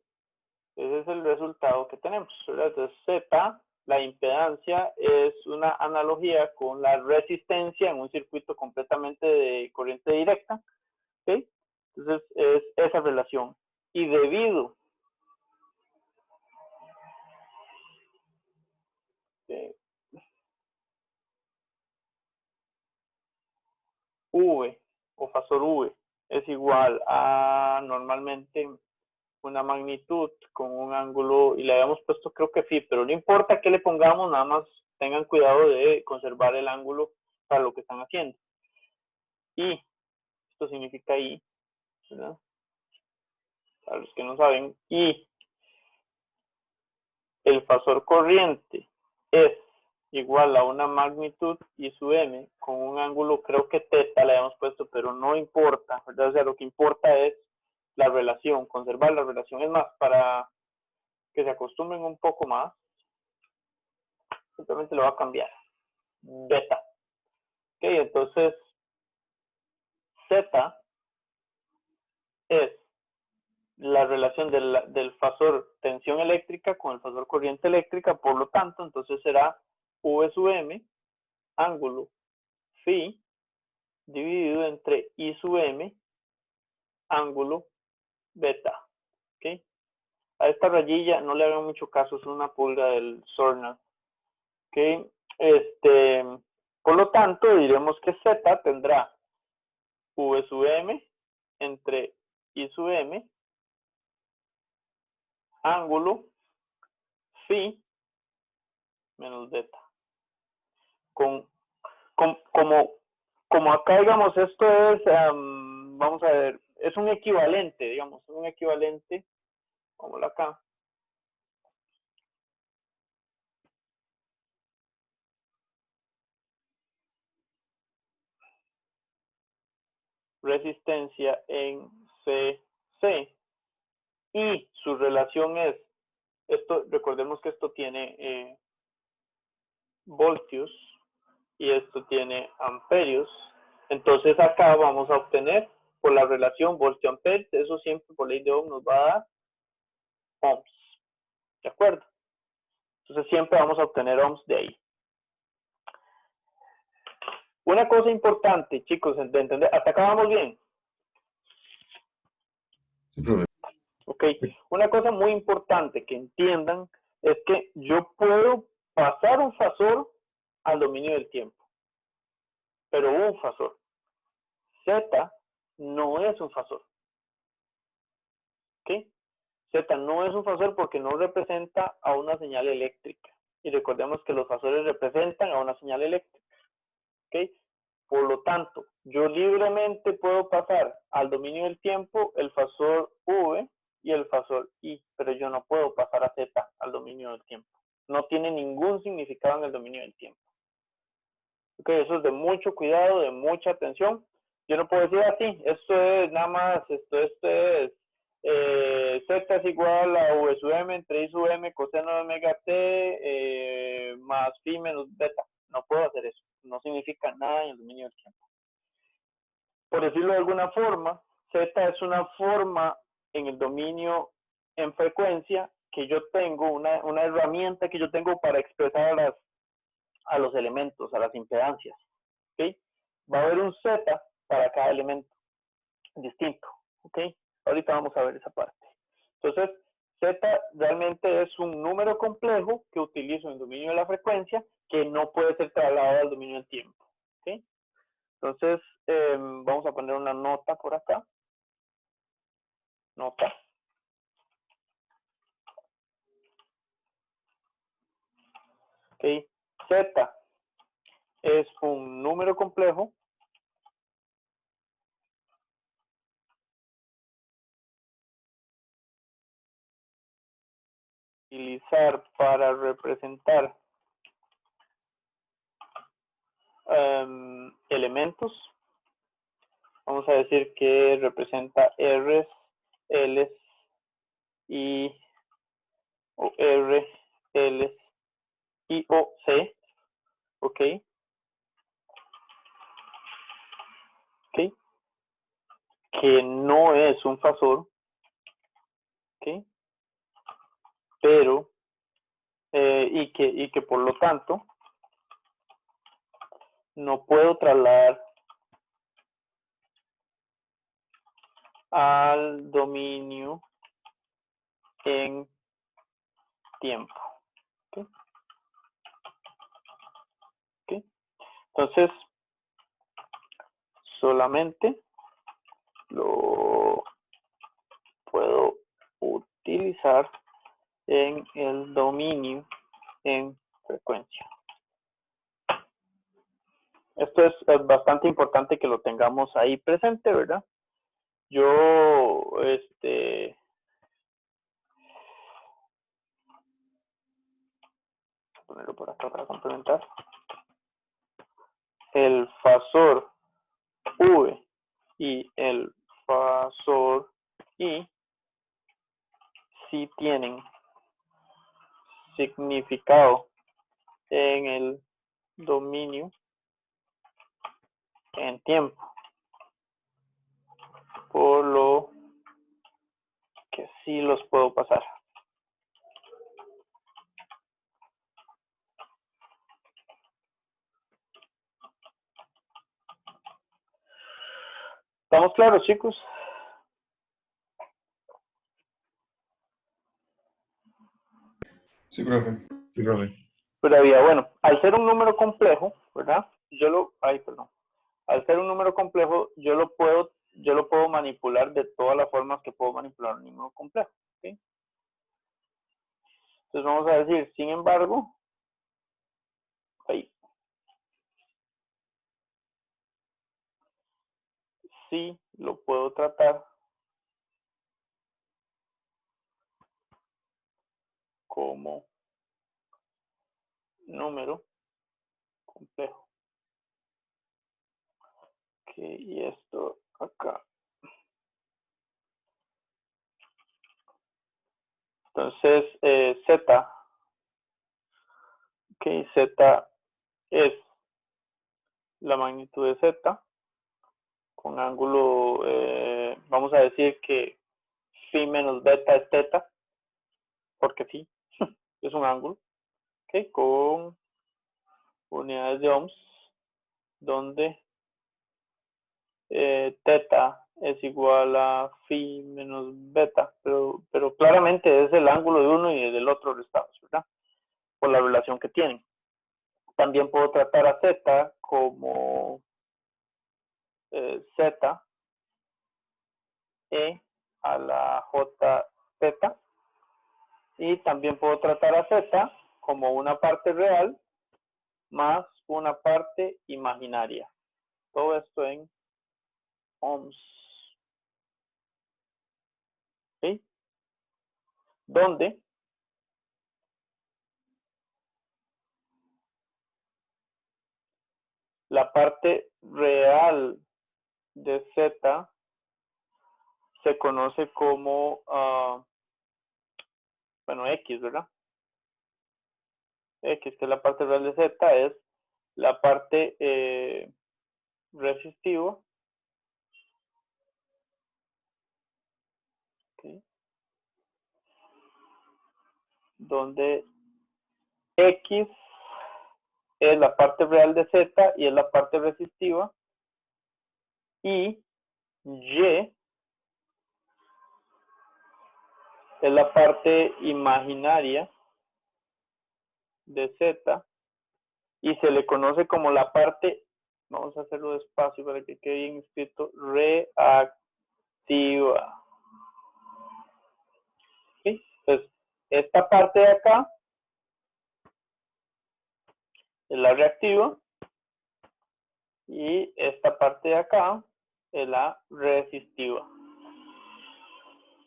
Ese es el resultado que tenemos, ¿verdad? Entonces Z, la impedancia, es una analogía con la resistencia en un circuito completamente de corriente directa. ¿Okay? Entonces es esa relación. Y debido V o fasor V es igual a normalmente una magnitud con un ángulo, y le habíamos puesto creo que phi, pero no importa qué le pongamos, nada más tengan cuidado de conservar el ángulo para lo que están haciendo. Y esto significa I, ¿verdad? Para los que no saben, I, el fasor corriente es igual a una magnitud I sub m con un ángulo, creo que θ le habíamos puesto, pero no importa, ¿verdad? O sea, lo que importa es la relación, conservar la relación. Es más, para que se acostumbren un poco más, simplemente lo va a cambiar. Beta. Ok, entonces Z es la relación del fasor tensión eléctrica con el fasor corriente eléctrica, por lo tanto, entonces será V sub m, ángulo phi, dividido entre I sub m, ángulo beta. ¿Okay? A esta rayilla no le hagan mucho caso, es una pulga del Sorna. ¿Okay? Por lo tanto, diremos que Z tendrá V sub m entre I sub m, ángulo phi menos beta. Como acá, digamos, esto es, vamos a ver, es un equivalente, digamos, un equivalente, como acá. Resistencia en CC. Y su relación es, esto, recordemos que esto tiene voltios y esto tiene amperios. Entonces acá vamos a obtener por la relación voltio-amperes, eso siempre por ley de Ohm nos va a dar ohms. ¿De acuerdo? Entonces siempre vamos a obtener ohms de ahí. Una cosa importante, chicos, de entender, hasta acá vamos bien. Sí, profe. Ok, una cosa muy importante que entiendan es que yo puedo pasar un fasor al dominio del tiempo, pero un fasor. Z no es un fasor. ¿Ok? Z no es un fasor porque no representa a una señal eléctrica. Y recordemos que los fasores representan a una señal eléctrica. ¿Ok? Por lo tanto, yo libremente puedo pasar al dominio del tiempo el fasor V y el fasor I, pero yo no puedo pasar a Z al dominio del tiempo. No tiene ningún significado en el dominio del tiempo. Ok, eso es de mucho cuidado, de mucha atención. Yo no puedo decir así, esto es nada más, esto es Z es igual a V sub M entre I sub M coseno de omega T más phi menos beta. No puedo hacer eso, no significa nada en el dominio del tiempo. Por decirlo de alguna forma, Z es una forma en el dominio en frecuencia que yo tengo, una herramienta que yo tengo para expresar a los elementos, a las impedancias. ¿Okay? Va a haber un Z para cada elemento distinto. ¿Okay? Ahorita vamos a ver esa parte. Entonces, Z realmente es un número complejo que utilizo en el dominio de la frecuencia que no puede ser trasladado al dominio del tiempo. ¿Okay? Entonces, vamos a poner una nota por acá. Nota. ¿Okay? Z es un número complejo utilizar para representar elementos. Vamos a decir que representa R's, L's y o R, L's y o C. ¿Ok? ¿Ok? Que no es un fasor. ¿Ok? Pero, y que por lo tanto, no puedo trasladar al dominio en tiempo. ¿Okay? ¿Okay? Entonces, solamente lo puedo utilizar en el dominio en frecuencia. Esto es bastante importante que lo tengamos ahí presente, ¿verdad? Yo, ponerlo por acá para complementar. El fasor V y el fasor I sí tienen significado en el dominio en tiempo, por lo que sí los puedo pasar. ¿Estamos claros, chicos? Sí, profe. Sí, profe. Todavía, bueno, al ser un número complejo, ¿verdad? Al ser un número complejo, yo lo puedo manipular de todas las formas que puedo manipular un número complejo. ¿Okay? Entonces vamos a decir, sin embargo, ahí, sí lo puedo tratar como número complejo. Okay, y esto acá. Entonces, Z, ok, Z es la magnitud de Z con ángulo, vamos a decir que phi menos beta es teta, porque sí, es un ángulo, ok, con unidades de ohms, donde teta es igual a phi menos beta, pero claramente es el ángulo de uno y del otro restados, ¿verdad? Por la relación que tienen. También puedo tratar a Z como Z E a la JZ, y también puedo tratar a Z como una parte real más una parte imaginaria. todo esto en ohms. ¿Sí? Donde la parte real de Z se conoce como, bueno, X, ¿verdad? X, que es la parte real de Z, es la parte resistiva. ¿Okay? Donde X es la parte real de Z y es la parte resistiva. Y Y es la parte imaginaria de Z y se le conoce como la parte, vamos a hacerlo despacio para que quede bien escrito, reactiva. ¿Sí? Entonces, esta parte de acá es la reactiva y esta parte de acá es la resistiva.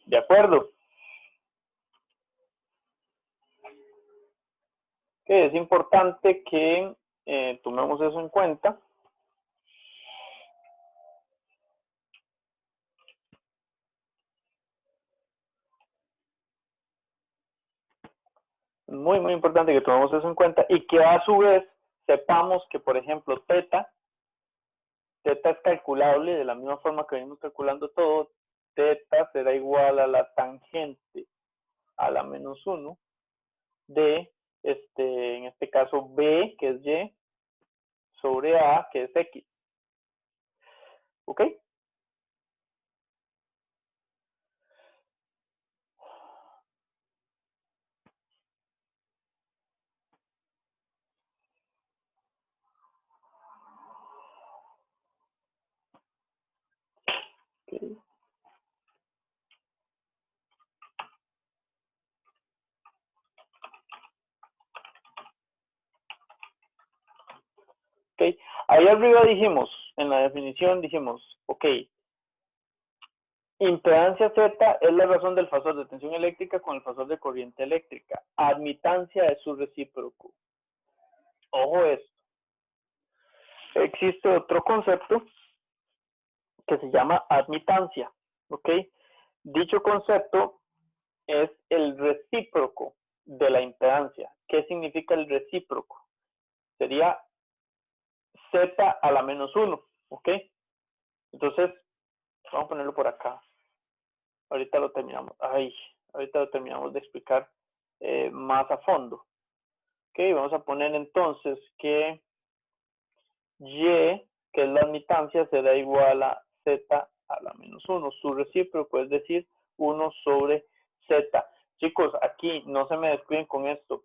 ¿De acuerdo? Que es importante que tomemos eso en cuenta. Muy, muy importante que tomemos eso en cuenta y que a su vez sepamos que, por ejemplo, teta es calculable de la misma forma que venimos calculando todo. Teta será igual a la tangente a la menos 1 de, en este caso, B, que es Y, sobre A, que es X. ¿Ok? Okay. Ok, ahí arriba dijimos, en la definición dijimos, ok, impedancia Z es la razón del fasor de tensión eléctrica con el fasor de corriente eléctrica. Admitancia es su recíproco. Ojo esto. Existe otro concepto que se llama admitancia, ¿ok? Dicho concepto es el recíproco de la impedancia. ¿Qué significa el recíproco? Sería Z a la menos 1, ¿ok? Entonces, vamos a ponerlo por acá. Ahorita lo terminamos. Ahorita lo terminamos de explicar más a fondo. Ok, vamos a poner entonces que Y, que es la admitancia, será igual a Z a la menos 1. Su recíproco, es decir, 1 sobre Z. Chicos, aquí no se me descuiden con esto.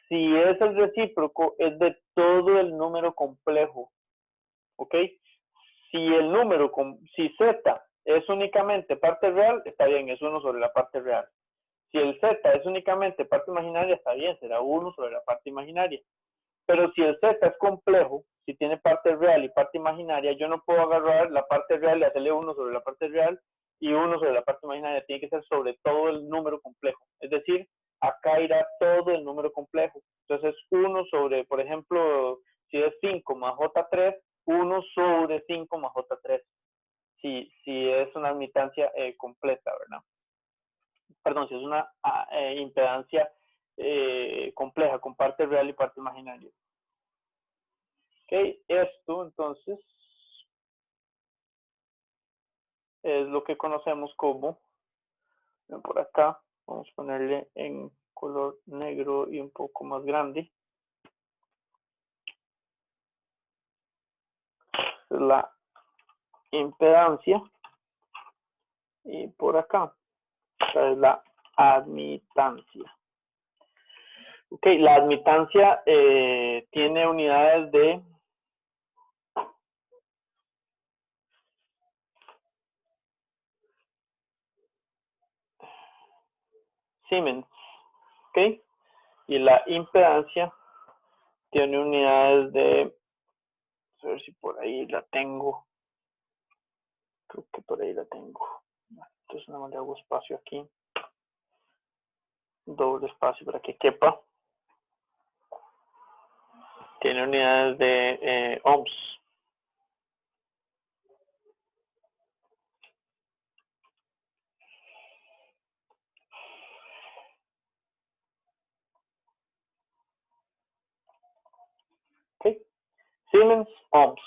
Si es el recíproco, es de todo el número complejo. ¿Ok? Si Z es únicamente parte real, está bien, es 1 sobre la parte real. Si el Z es únicamente parte imaginaria, está bien, será 1 sobre la parte imaginaria. Pero si el Z es complejo, si tiene parte real y parte imaginaria, yo no puedo agarrar la parte real y hacerle 1 sobre la parte real y 1 sobre la parte imaginaria. Tiene que ser sobre todo el número complejo. Es decir, acá irá todo el número complejo. Entonces, 1 sobre, por ejemplo, si es 5 más J3, 1 sobre 5 más J3. Si es una admitancia completa, ¿verdad? Perdón, si es una impedancia compleja, con parte real y parte imaginaria. Ok, esto entonces es lo que conocemos como, por acá, vamos a ponerle en color negro y un poco más grande. Es la impedancia. Y por acá, esta es la admitancia. Ok, la admitancia tiene unidades de Siemens, ok, y la impedancia tiene unidades de A ver si por ahí la tengo. Creo que por ahí la tengo. Entonces nada más le hago espacio aquí. Doble espacio para que quepa. Tiene unidades de ohms. Okay. Siemens ohms.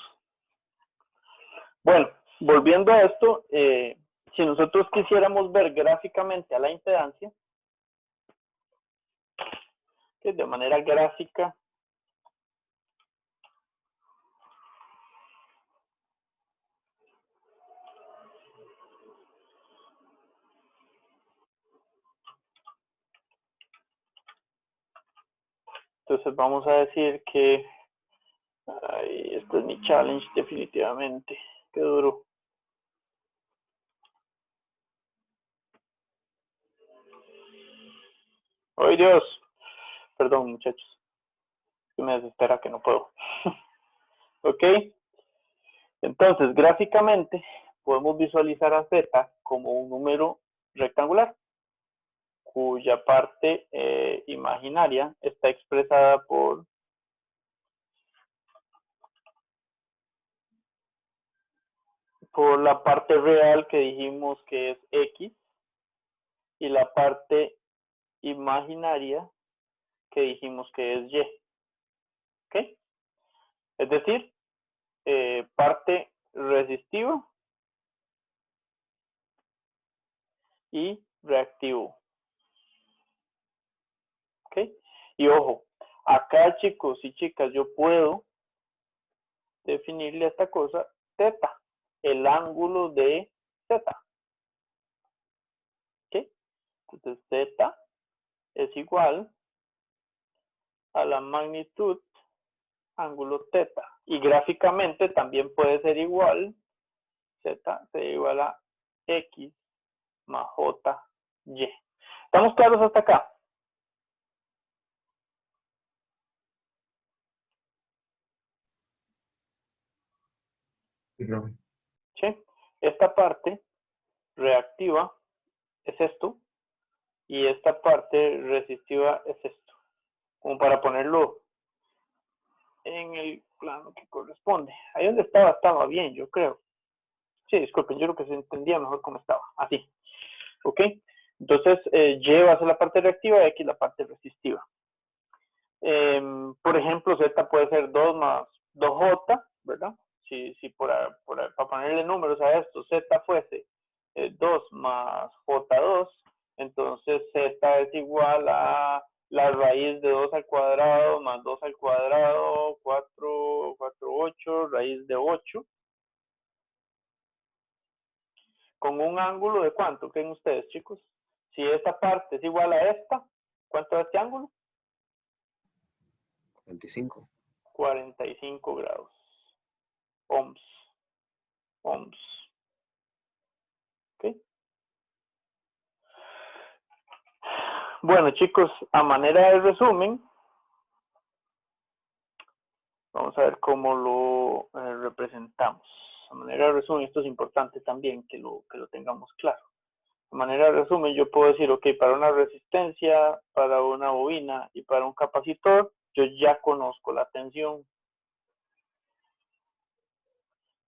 Bueno, volviendo a esto, si nosotros quisiéramos ver gráficamente a la impedancia, que de manera gráfica, entonces vamos a decir que ay, este es mi challenge definitivamente. Qué duro. ¡Ay, Dios! Perdón, muchachos. Me desespera que no puedo. Ok. Entonces, gráficamente, podemos visualizar a Z como un número rectangular, cuya parte imaginaria está expresada por la parte real que dijimos que es X y la parte imaginaria que dijimos que es Y. ¿Ok? Es decir, parte resistiva y reactivo. ¿Ok? Y ojo, acá chicos y chicas yo puedo definirle a esta cosa θ, el ángulo de Z. ¿Ok? Entonces Z es igual a la magnitud ángulo θ. Y gráficamente también puede ser igual, Z sería igual a X más JY. ¿Estamos claros hasta acá? Sí, profe. ¿Sí? Esta parte reactiva es esto y esta parte resistiva es esto. Como para ponerlo en el plano que corresponde. Ahí donde estaba bien, yo creo. Sí, disculpen, yo creo que se entendía mejor cómo estaba. Así. ¿Ok? Entonces, Y va a ser la parte reactiva y X la parte resistiva. Por ejemplo, Z puede ser 2 más 2J, ¿verdad? Si para ponerle números a esto, Z fuese 2 más J2, entonces Z es igual a la raíz de 2 al cuadrado más 2 al cuadrado, 4, 8, raíz de 8. Con un ángulo de ¿cuánto creen ustedes, chicos? Si esta parte es igual a esta, ¿cuánto es este ángulo? 45. 45 grados. Ohms. ¿Ok? Bueno, chicos, a manera de resumen, vamos a ver cómo lo representamos. A manera de resumen, esto es importante también que lo tengamos claro. De manera de resumen, yo puedo decir, ok, para una resistencia, para una bobina y para un capacitor, yo ya conozco la tensión.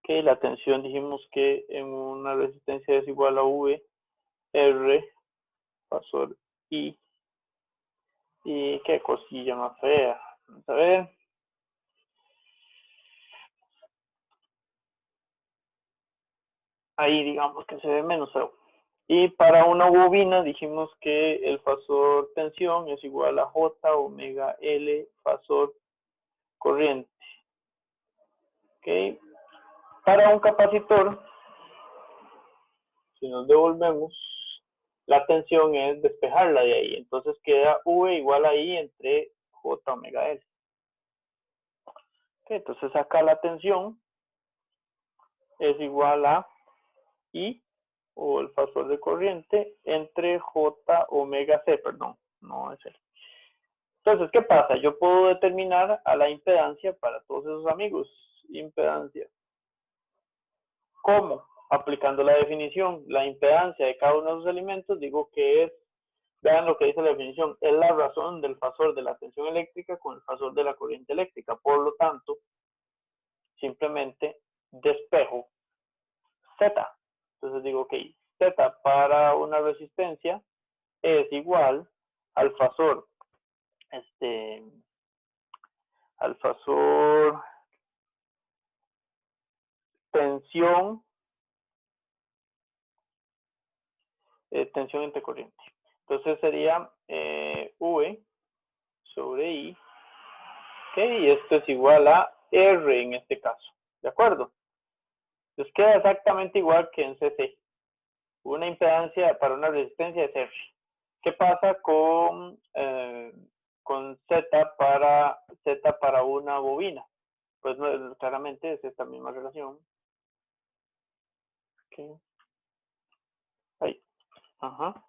Ok, la tensión dijimos que en una resistencia es igual a V, R, fasor I. Y qué cosilla más fea. Vamos a ver. Ahí digamos que se ve menos feo. Y para una bobina dijimos que el fasor tensión es igual a J omega L fasor corriente. ¿Ok? Para un capacitor, si nos devolvemos, la tensión es despejarla de ahí. Entonces queda V igual a I entre J omega L. ¿Ok? Entonces acá la tensión es igual a I o el fasor de corriente entre J omega C, perdón, no es L. Entonces, ¿qué pasa? Yo puedo determinar a la impedancia para todos esos amigos. impedancias. ¿Cómo? Aplicando la definición, la impedancia de cada uno de los elementos, digo que es, vean lo que dice la definición, es la razón del fasor de la tensión eléctrica con el fasor de la corriente eléctrica. Por lo tanto, simplemente despejo Z. Entonces digo, ok, Z para una resistencia es igual al fasor, tensión entre corriente. Entonces sería V sobre I, ¿ok? Y esto es igual a R en este caso, ¿de acuerdo? Entonces queda exactamente igual que en CC. Una impedancia para una resistencia es R. ¿Qué pasa con Z para una bobina? Pues no, claramente es esta misma relación. Okay. Ahí. Ajá.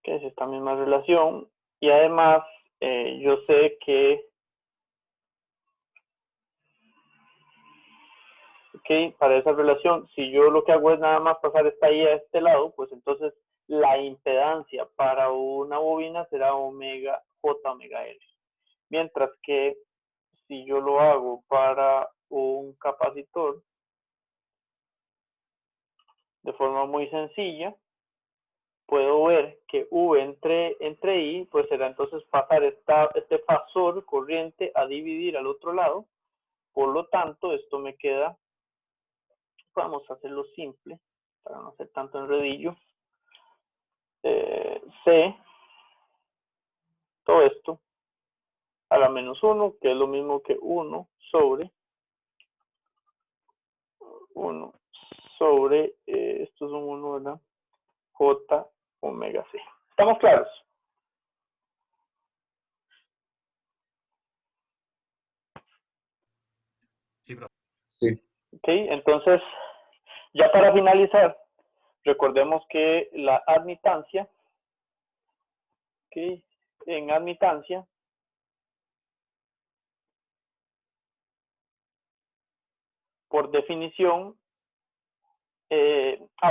Que es esta misma relación. Y además, yo sé que para esa relación, si yo lo que hago es nada más pasar esta I a este lado, pues entonces la impedancia para una bobina será omega J omega L. Mientras que si yo lo hago para un capacitor, de forma muy sencilla, puedo ver que V entre I, pues será entonces pasar este fasor corriente a dividir al otro lado. Por lo tanto, esto me queda, vamos a hacerlo simple, para no hacer tanto enredillo. C, todo esto, a la menos 1, que es lo mismo que 1 sobre, esto es un 1, ¿verdad? J omega C. ¿Estamos claros? Sí, profe. Sí. Ok, entonces, ya para finalizar, recordemos que la admitancia, ok, en admitancia, por definición,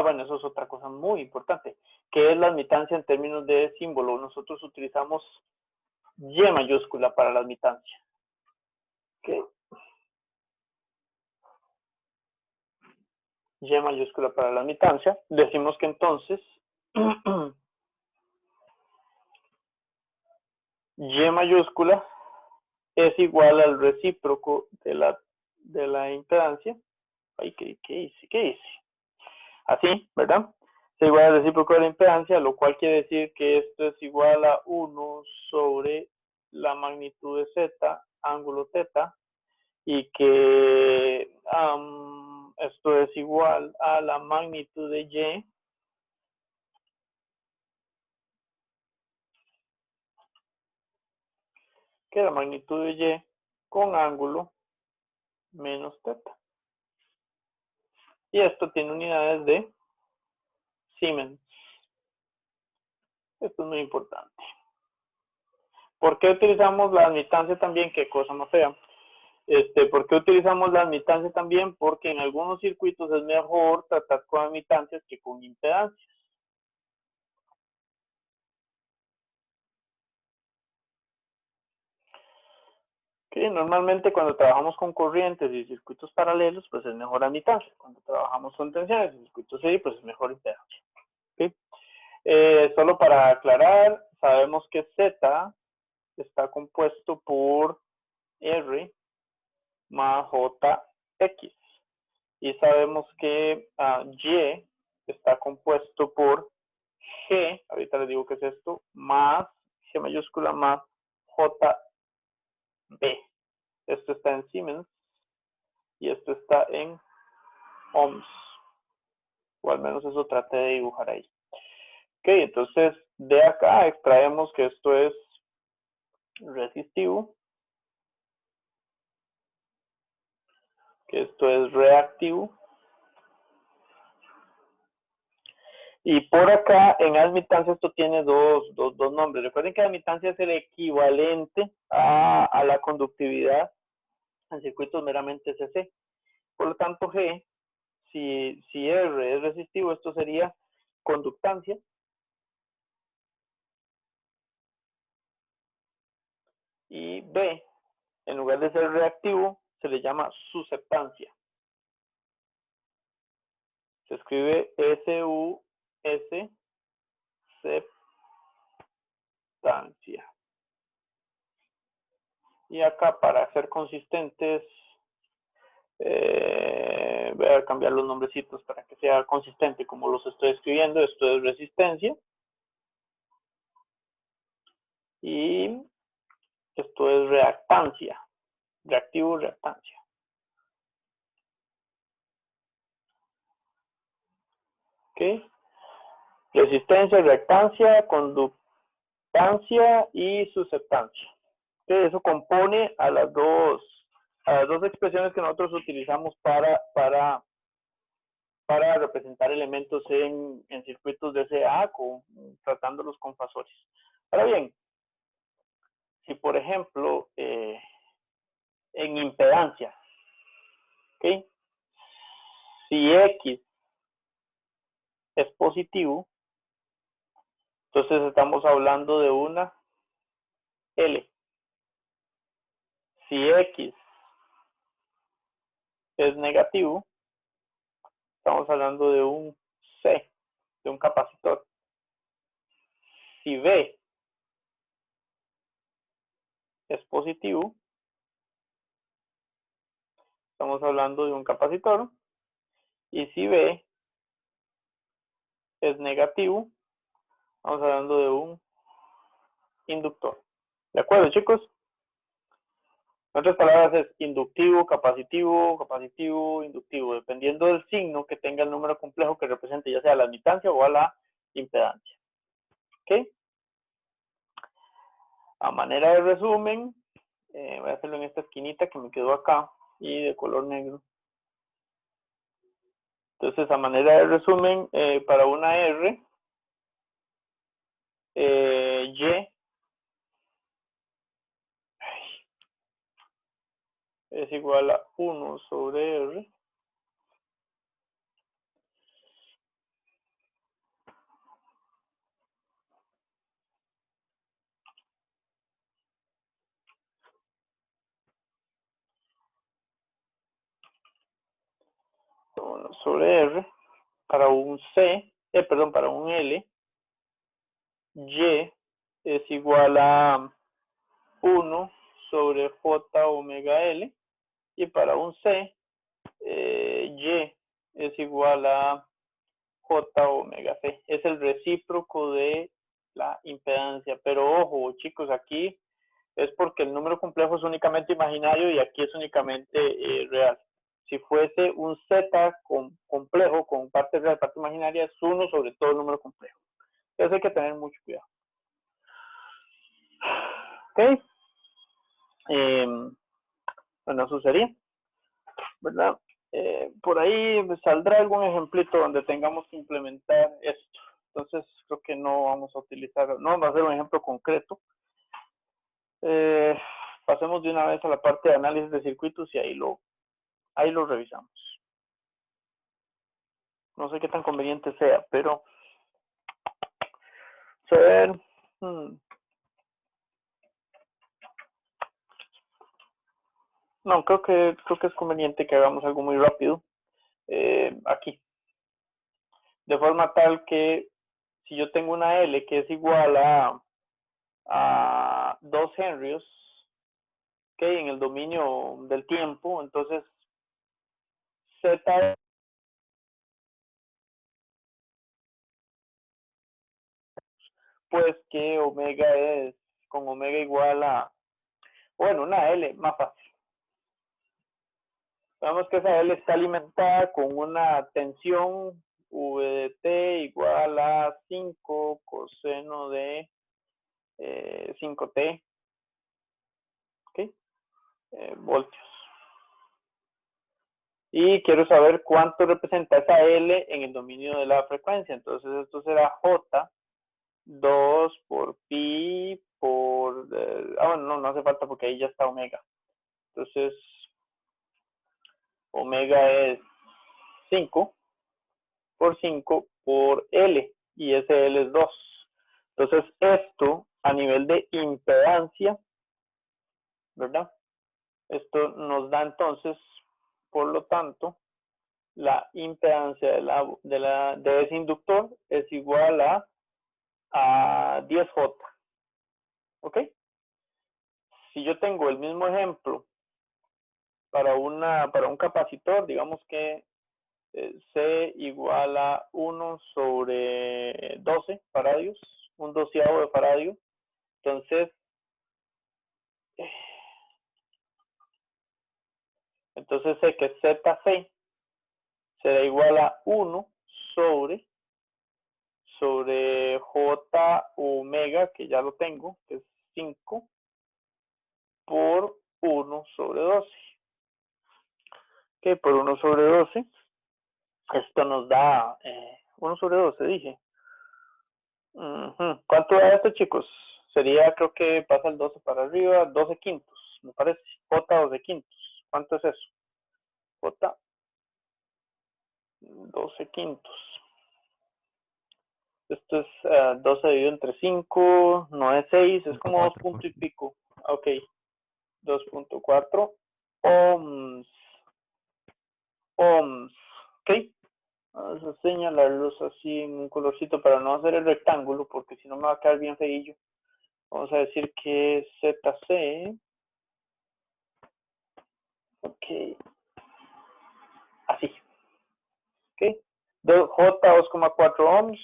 bueno, eso es otra cosa muy importante, que es la admitancia en términos de símbolo. Nosotros utilizamos Y mayúscula para la admitancia. Okay. Y mayúscula para la admitancia. Decimos que entonces Y mayúscula es igual al recíproco de la impedancia. Ay, ¿qué hice? Así, ¿verdad? Es igual al recíproco de la impedancia, lo cual quiere decir que esto es igual a 1 sobre la magnitud de Z, ángulo θ, y que esto es igual a la magnitud de Y que la magnitud de Y con ángulo menos θ. Y esto tiene unidades de Siemens. Esto es muy importante. ¿Por qué utilizamos la admitancia también? Qué cosa más fea. ¿Por qué utilizamos la admitancia también? Porque en algunos circuitos es mejor tratar con admitancias que con impedancias. Que normalmente cuando trabajamos con corrientes y circuitos paralelos, pues es mejor admitancia. Cuando trabajamos con tensiones y circuitos serie, pues es mejor impedancia. ¿Okay? Solo para aclarar, sabemos que Z está compuesto por R más JX. Y sabemos que Y está compuesto por G, ahorita les digo qué es esto, más G mayúscula más JB. Esto está en Siemens y esto está en ohms. O al menos eso traté de dibujar ahí. Ok, entonces de acá extraemos que esto es resistivo, que esto es reactivo Y por acá, en admitancia, esto tiene dos nombres. Recuerden que admitancia es el equivalente a la conductividad en circuitos meramente CC. Por lo tanto, G, si R es resistivo, esto sería conductancia. Y B, en lugar de ser reactivo, se le llama susceptancia. Se escribe S-U-S, septancia. Y acá, para ser consistentes, voy a cambiar los nombrecitos para que sea consistente como los estoy escribiendo. Esto es resistencia. Y esto es reactancia. Reactivo, reactancia. ¿Ok? Resistencia, reactancia, conductancia y susceptancia. ¿Ok? Eso compone a las dos expresiones que nosotros utilizamos para representar elementos en circuitos de CA, tratándolos con fasores. Ahora bien, si por ejemplo, en impedancia, ¿ok? Si X es positivo, entonces estamos hablando de una L. Si X es negativo, estamos hablando de un C, de un capacitor. Si B es positivo, estamos hablando de un capacitor. Y si B es negativo, estamos hablando de un inductor. ¿De acuerdo, chicos? En otras palabras es inductivo, capacitivo, capacitivo, inductivo, dependiendo del signo que tenga el número complejo que represente ya sea a la admitancia o a la impedancia. ¿Ok? A manera de resumen, voy a hacerlo en esta esquinita que me quedó acá y de color negro. Entonces, a manera de resumen, para una R, Y es igual a 1 sobre R. Sobre R, para un C, para un L, Y es igual a 1 sobre J omega L, y para un C, Y es igual a J omega C. Es el recíproco de la impedancia, pero ojo, chicos, aquí es porque el número complejo es únicamente imaginario y aquí es únicamente real. Si fuese un Z complejo con parte real, parte imaginaria, es 1 sobre todo el número complejo. Entonces hay que tener mucho cuidado. Ok. Bueno, eso sería, ¿verdad? Por ahí saldrá algún ejemplito donde tengamos que implementar esto. Entonces creo que no vamos a utilizar, no vamos a hacer un ejemplo concreto. Pasemos de una vez a la parte de análisis de circuitos y ahí lo revisamos. No sé qué tan conveniente sea, pero a ver. No, creo que es conveniente que hagamos algo muy rápido aquí. De forma tal que si yo tengo una L que es igual a 2 henrios, ¿okay? En el dominio del tiempo, entonces Z pues que omega es con omega igual a, bueno, una L más fácil. Sabemos que esa L está alimentada con una tensión V de T igual a 5 coseno de 5T, ¿ok? Voltios. Y quiero saber cuánto representa esa L en el dominio de la frecuencia. Entonces esto será J 2 por pi por... bueno, no hace falta porque ahí ya está omega. Entonces, omega es 5 por 5 por L. Y ese L es 2. Entonces, esto a nivel de impedancia, ¿verdad? Esto nos da entonces, por lo tanto, la impedancia de ese inductor es igual a 10J. ¿Ok? Si yo tengo el mismo ejemplo para un capacitor, digamos que C igual a 1 sobre 12 faradios, un doceavo de faradio. Entonces sé que ZC será igual a 1 sobre J omega, que ya lo tengo, que es 5, por 1 sobre 12. Ok, por 1 sobre 12. Esto nos da 1 sobre 12, dije. ¿Cuánto da esto, chicos? Sería, creo que pasa el 12 para arriba, 12 quintos, me parece. J 12 quintos. ¿Cuánto es eso? J 12 quintos. Esto es 12 dividido entre 5, no es 6, es como 2 puntos y pico. Ok, 2.4 ohms. Ok, vamos a señalarlos así en un colorcito para no hacer el rectángulo, porque si no me va a quedar bien feillo. Vamos a decir que ZC. Ok, así. Ok, J 2,4 ohms.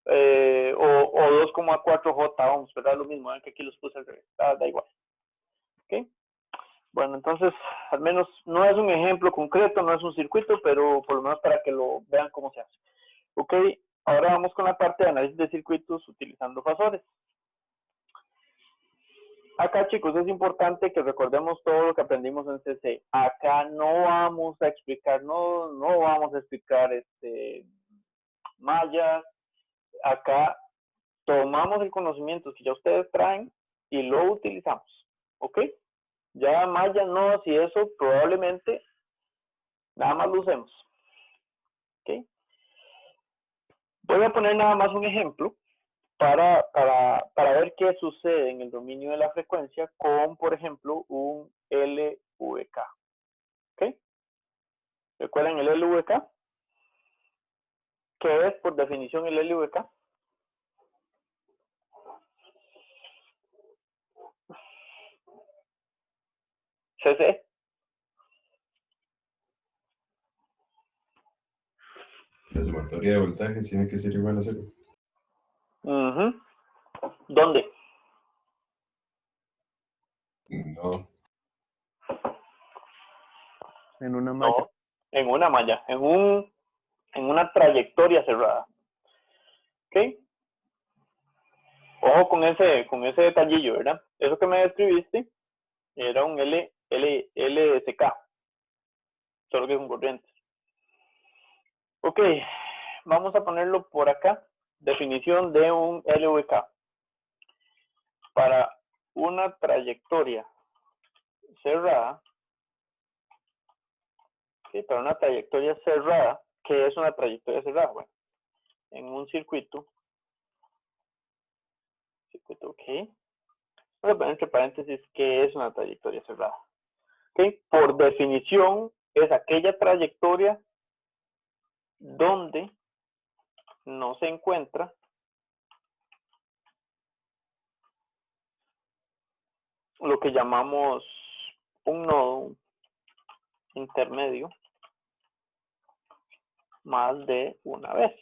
O 2,4 J ohms, ¿verdad? Lo mismo, que aquí los puse al revés, da igual. ¿Ok? Bueno, entonces, al menos no es un ejemplo concreto, no es un circuito, pero por lo menos para que lo vean cómo se hace. Ok, ahora vamos con la parte de análisis de circuitos utilizando fasores. Acá, chicos, es importante que recordemos todo lo que aprendimos en CC. Acá no vamos a explicar, no vamos a explicar mallas. Acá tomamos el conocimiento que ya ustedes traen y lo utilizamos, ¿ok? Ya mallas, nodos y eso probablemente nada más lo usemos, ¿ok? Voy a poner nada más un ejemplo para ver qué sucede en el dominio de la frecuencia con, por ejemplo, un LVK, ¿ok? ¿Recuerdan el LVK? ¿Qué es por definición el LVK? CC. La sumatoria de voltajes tiene que ser igual a 0. ¿Dónde? No. En una malla. No, en una malla, en una trayectoria cerrada. ¿Ok? Ojo con ese detallillo, ¿verdad? Eso que me describiste era un LSK, solo que con corrientes. Ok, vamos a ponerlo por acá. Definición de un LVK. Para una trayectoria cerrada, ¿sí? Para una trayectoria cerrada, ¿qué es una trayectoria cerrada? Bueno, en un circuito, ok. Voy a poner entre paréntesis qué es una trayectoria cerrada. ¿Okay? Por definición, es aquella trayectoria donde no se encuentra lo que llamamos un nodo intermedio más de una vez.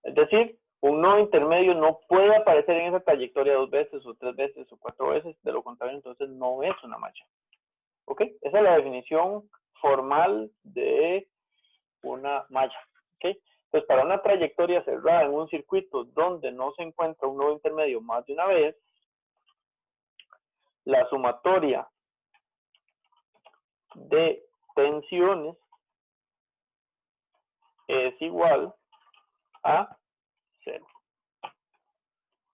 Es decir, un nodo intermedio no puede aparecer en esa trayectoria 2 veces o 3 veces o 4 veces, de lo contrario entonces no es una malla. ¿Ok? Esa es la definición formal de una malla. ¿Ok? Entonces, para una trayectoria cerrada en un circuito donde no se encuentra un nodo intermedio más de una vez, la sumatoria de tensiones es igual a 0.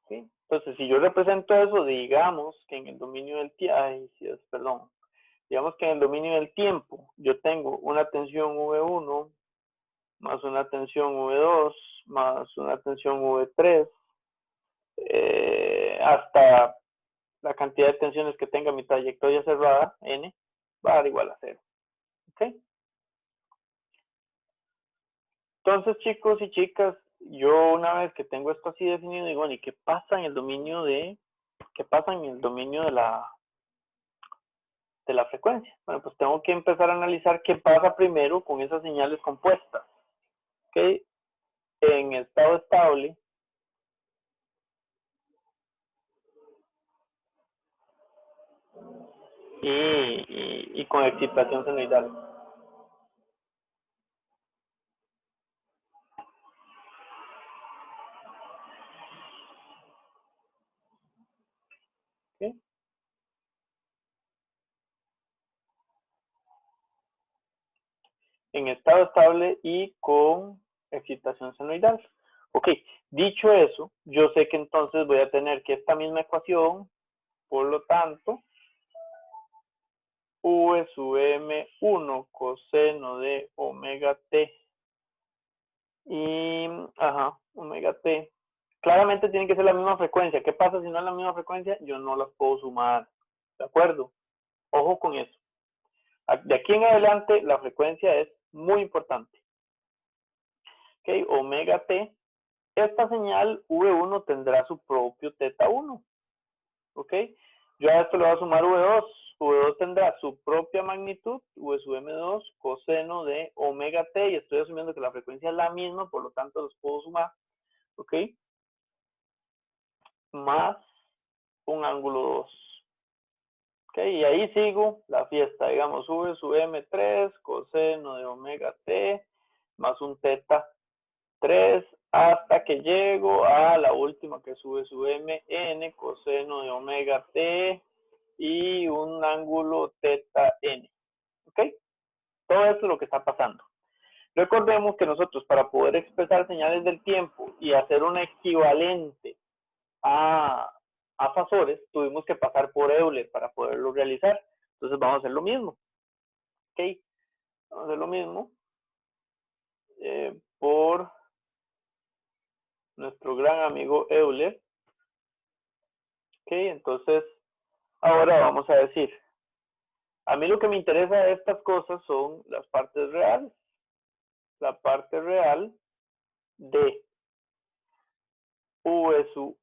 ¿Sí? Entonces, si yo represento eso, digamos que en el dominio del tiempo, digamos que en el dominio del tiempo yo tengo una tensión V1 más una tensión V2 más una tensión V3 hasta la cantidad de tensiones que tenga mi trayectoria cerrada, n, va a dar igual a 0. ¿Ok? Entonces, chicos y chicas, yo una vez que tengo esto así definido, digo, ¿y qué pasa en el dominio de la frecuencia? Bueno, pues tengo que empezar a analizar qué pasa primero con esas señales compuestas. ¿Ok? En estado estable, y con excitación senoidal. ¿Okay? En estado estable y con excitación senoidal. Ok, dicho eso, yo sé que entonces voy a tener que esta misma ecuación, por lo tanto, V sub M1 coseno de omega t y, omega t. Claramente tiene que ser la misma frecuencia. ¿Qué pasa si no es la misma frecuencia? Yo no las puedo sumar. ¿De acuerdo? Ojo con eso. De aquí en adelante, la frecuencia es muy importante. ¿Ok? Omega t. Esta señal V1 tendrá su propio teta 1. ¿Ok? Yo a esto le voy a sumar V2. V2 tendrá su propia magnitud, V sub M2, coseno de omega t, y estoy asumiendo que la frecuencia es la misma, por lo tanto los puedo sumar, ¿ok? Más un ángulo 2. ¿Ok? Y ahí sigo la fiesta, digamos, V sub M3, coseno de omega t, más un teta 3, hasta que llego a la última, que es V sub Mn, coseno de omega t, y un ángulo teta n. ¿Ok? Todo esto es lo que está pasando. Recordemos que nosotros, para poder expresar señales del tiempo y hacer una equivalente a fasores, tuvimos que pasar por Euler para poderlo realizar. Entonces vamos a hacer lo mismo. ¿Ok? Vamos a hacer lo mismo por nuestro gran amigo Euler. ¿Ok? Entonces, ahora vamos a decir, a mí lo que me interesa de estas cosas son las partes reales. La parte real de V sub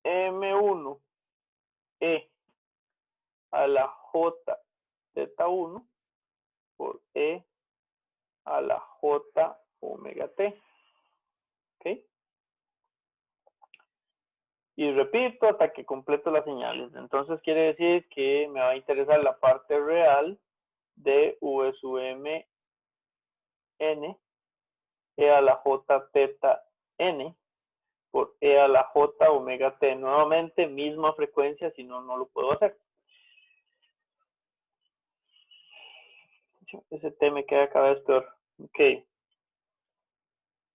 M1 E a la J teta 1 por E a la J omega t. ¿Ok? Y repito hasta que completo las señales. Entonces quiere decir que me va a interesar la parte real de V sub M N E a la J teta N por E a la J omega t. Nuevamente, misma frecuencia, si no, no lo puedo hacer. Ese T me queda cada vez peor. Ok.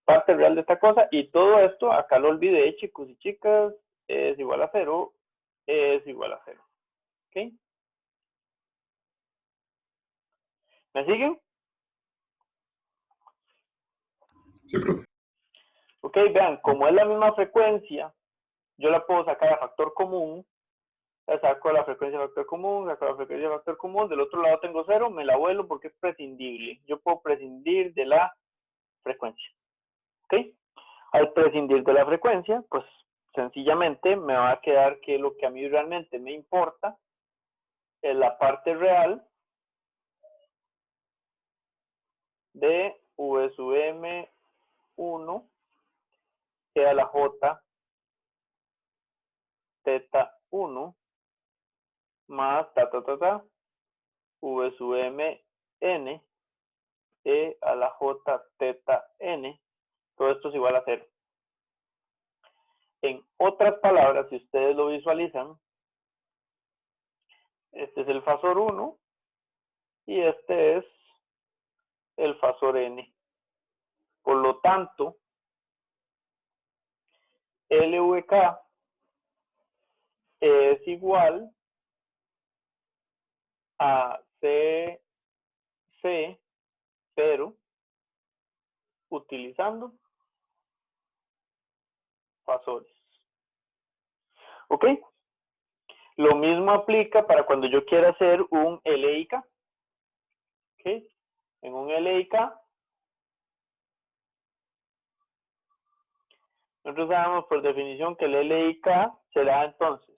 Parte real de esta cosa. Y todo esto, acá lo olvidé, chicos y chicas, es igual a 0. Es igual a 0. ¿Ok? ¿Me siguen? Sí, profe. Ok, vean, como es la misma frecuencia, yo la puedo sacar a factor común. Saco la frecuencia de factor común, saco la frecuencia de factor común, del otro lado tengo 0, me la vuelo porque es prescindible. Yo puedo prescindir de la frecuencia. ¿Ok? Al prescindir de la frecuencia, pues sencillamente me va a quedar que lo que a mí realmente me importa es la parte real de V sub M1 E a la J teta 1 más V sub M N E a la J teta N. Todo esto es igual a 0. En otras palabras, si ustedes lo visualizan, este es el fasor 1 y este es el fasor n. Por tanto, LVK es igual a CC, pero utilizando fasores. ¿Ok? Lo mismo aplica para cuando yo quiera hacer un LIK. ¿Ok? En un LIK, nosotros sabemos por definición que el LIK será entonces,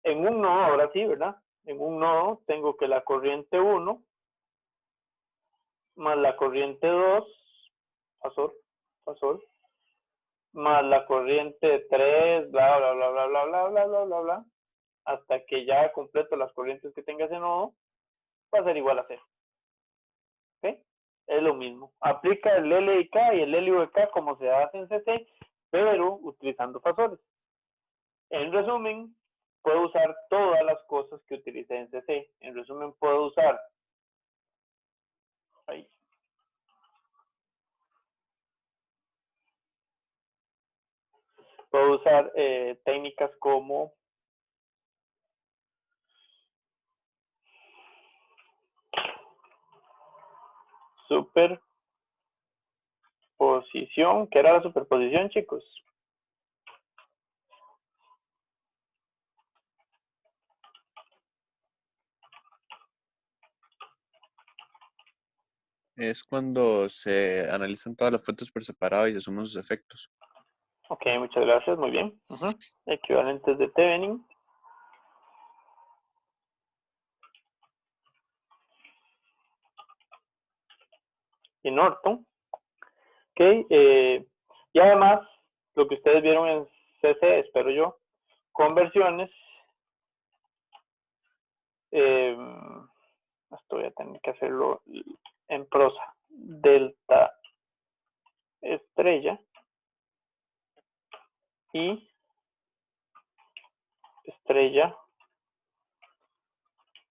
en un nodo, ahora sí, ¿verdad? En un nodo tengo que la corriente 1 más la corriente 2, fasor, más la corriente 3, bla, bla, bla, bla, bla, bla, bla, bla, bla, bla, hasta que ya completo las corrientes que tenga ese nodo, va a ser igual a 0. ¿Ok? Es lo mismo. Aplica el LIK y el LVK como se hace en CC, pero utilizando fasores. En resumen, puedo usar todas las cosas que utilicé en CC. En resumen, puedo usar técnicas como superposición. ¿Qué era la superposición, chicos? Es cuando se analizan todas las fuentes por separado y se suman sus efectos. Ok, muchas gracias, muy bien. Equivalentes de Thevenin. Y Norton. Ok, y además, lo que ustedes vieron en CC, espero yo, conversiones. Esto voy a tener que hacerlo en prosa. Delta estrella y estrella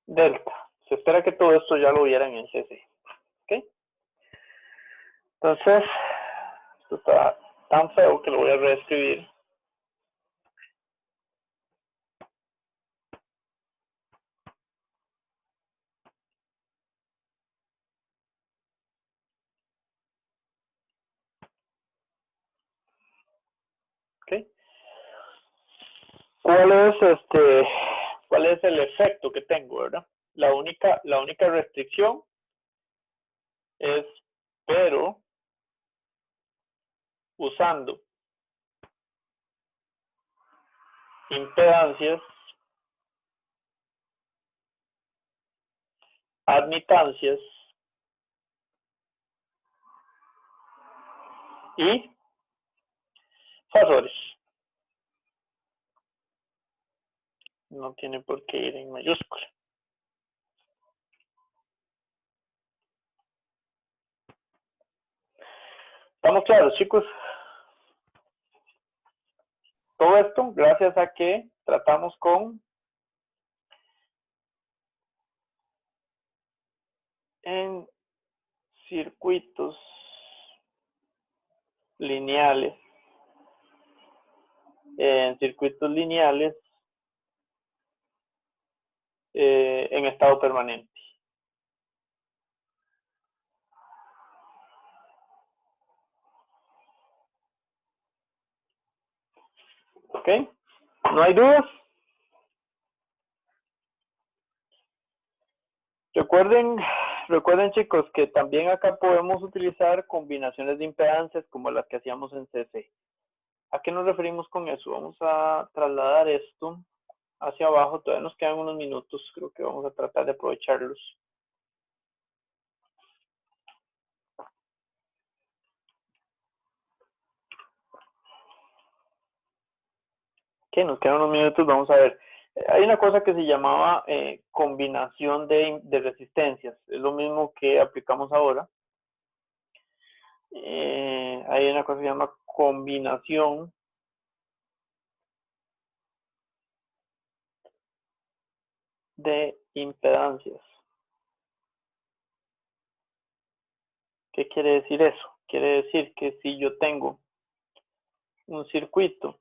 delta. Se espera que todo esto ya lo vieran en CC. ¿Ok? Entonces, esto está tan feo que lo voy a reescribir. ¿Ok? ¿Cuál es el efecto que tengo, verdad? La única restricción es, pero usando impedancias, admitancias y fasores. No tiene por qué ir en mayúscula. ¿Estamos claros, chicos? Todo esto gracias a que tratamos con en circuitos lineales. En estado permanente. ¿Ok? ¿No hay dudas? Recuerden chicos que también acá podemos utilizar combinaciones de impedancias como las que hacíamos en CC. ¿A qué nos referimos con eso? Vamos a trasladar esto hacia abajo. Todavía nos quedan unos minutos. Creo que vamos a tratar de aprovecharlos. Ok, nos quedan unos minutos. Vamos a ver. Hay una cosa que se llamaba combinación de resistencias. Es lo mismo que aplicamos ahora. Hay una cosa que se llama combinación de impedancias. ¿Qué quiere decir eso? Quiere decir que si yo tengo un circuito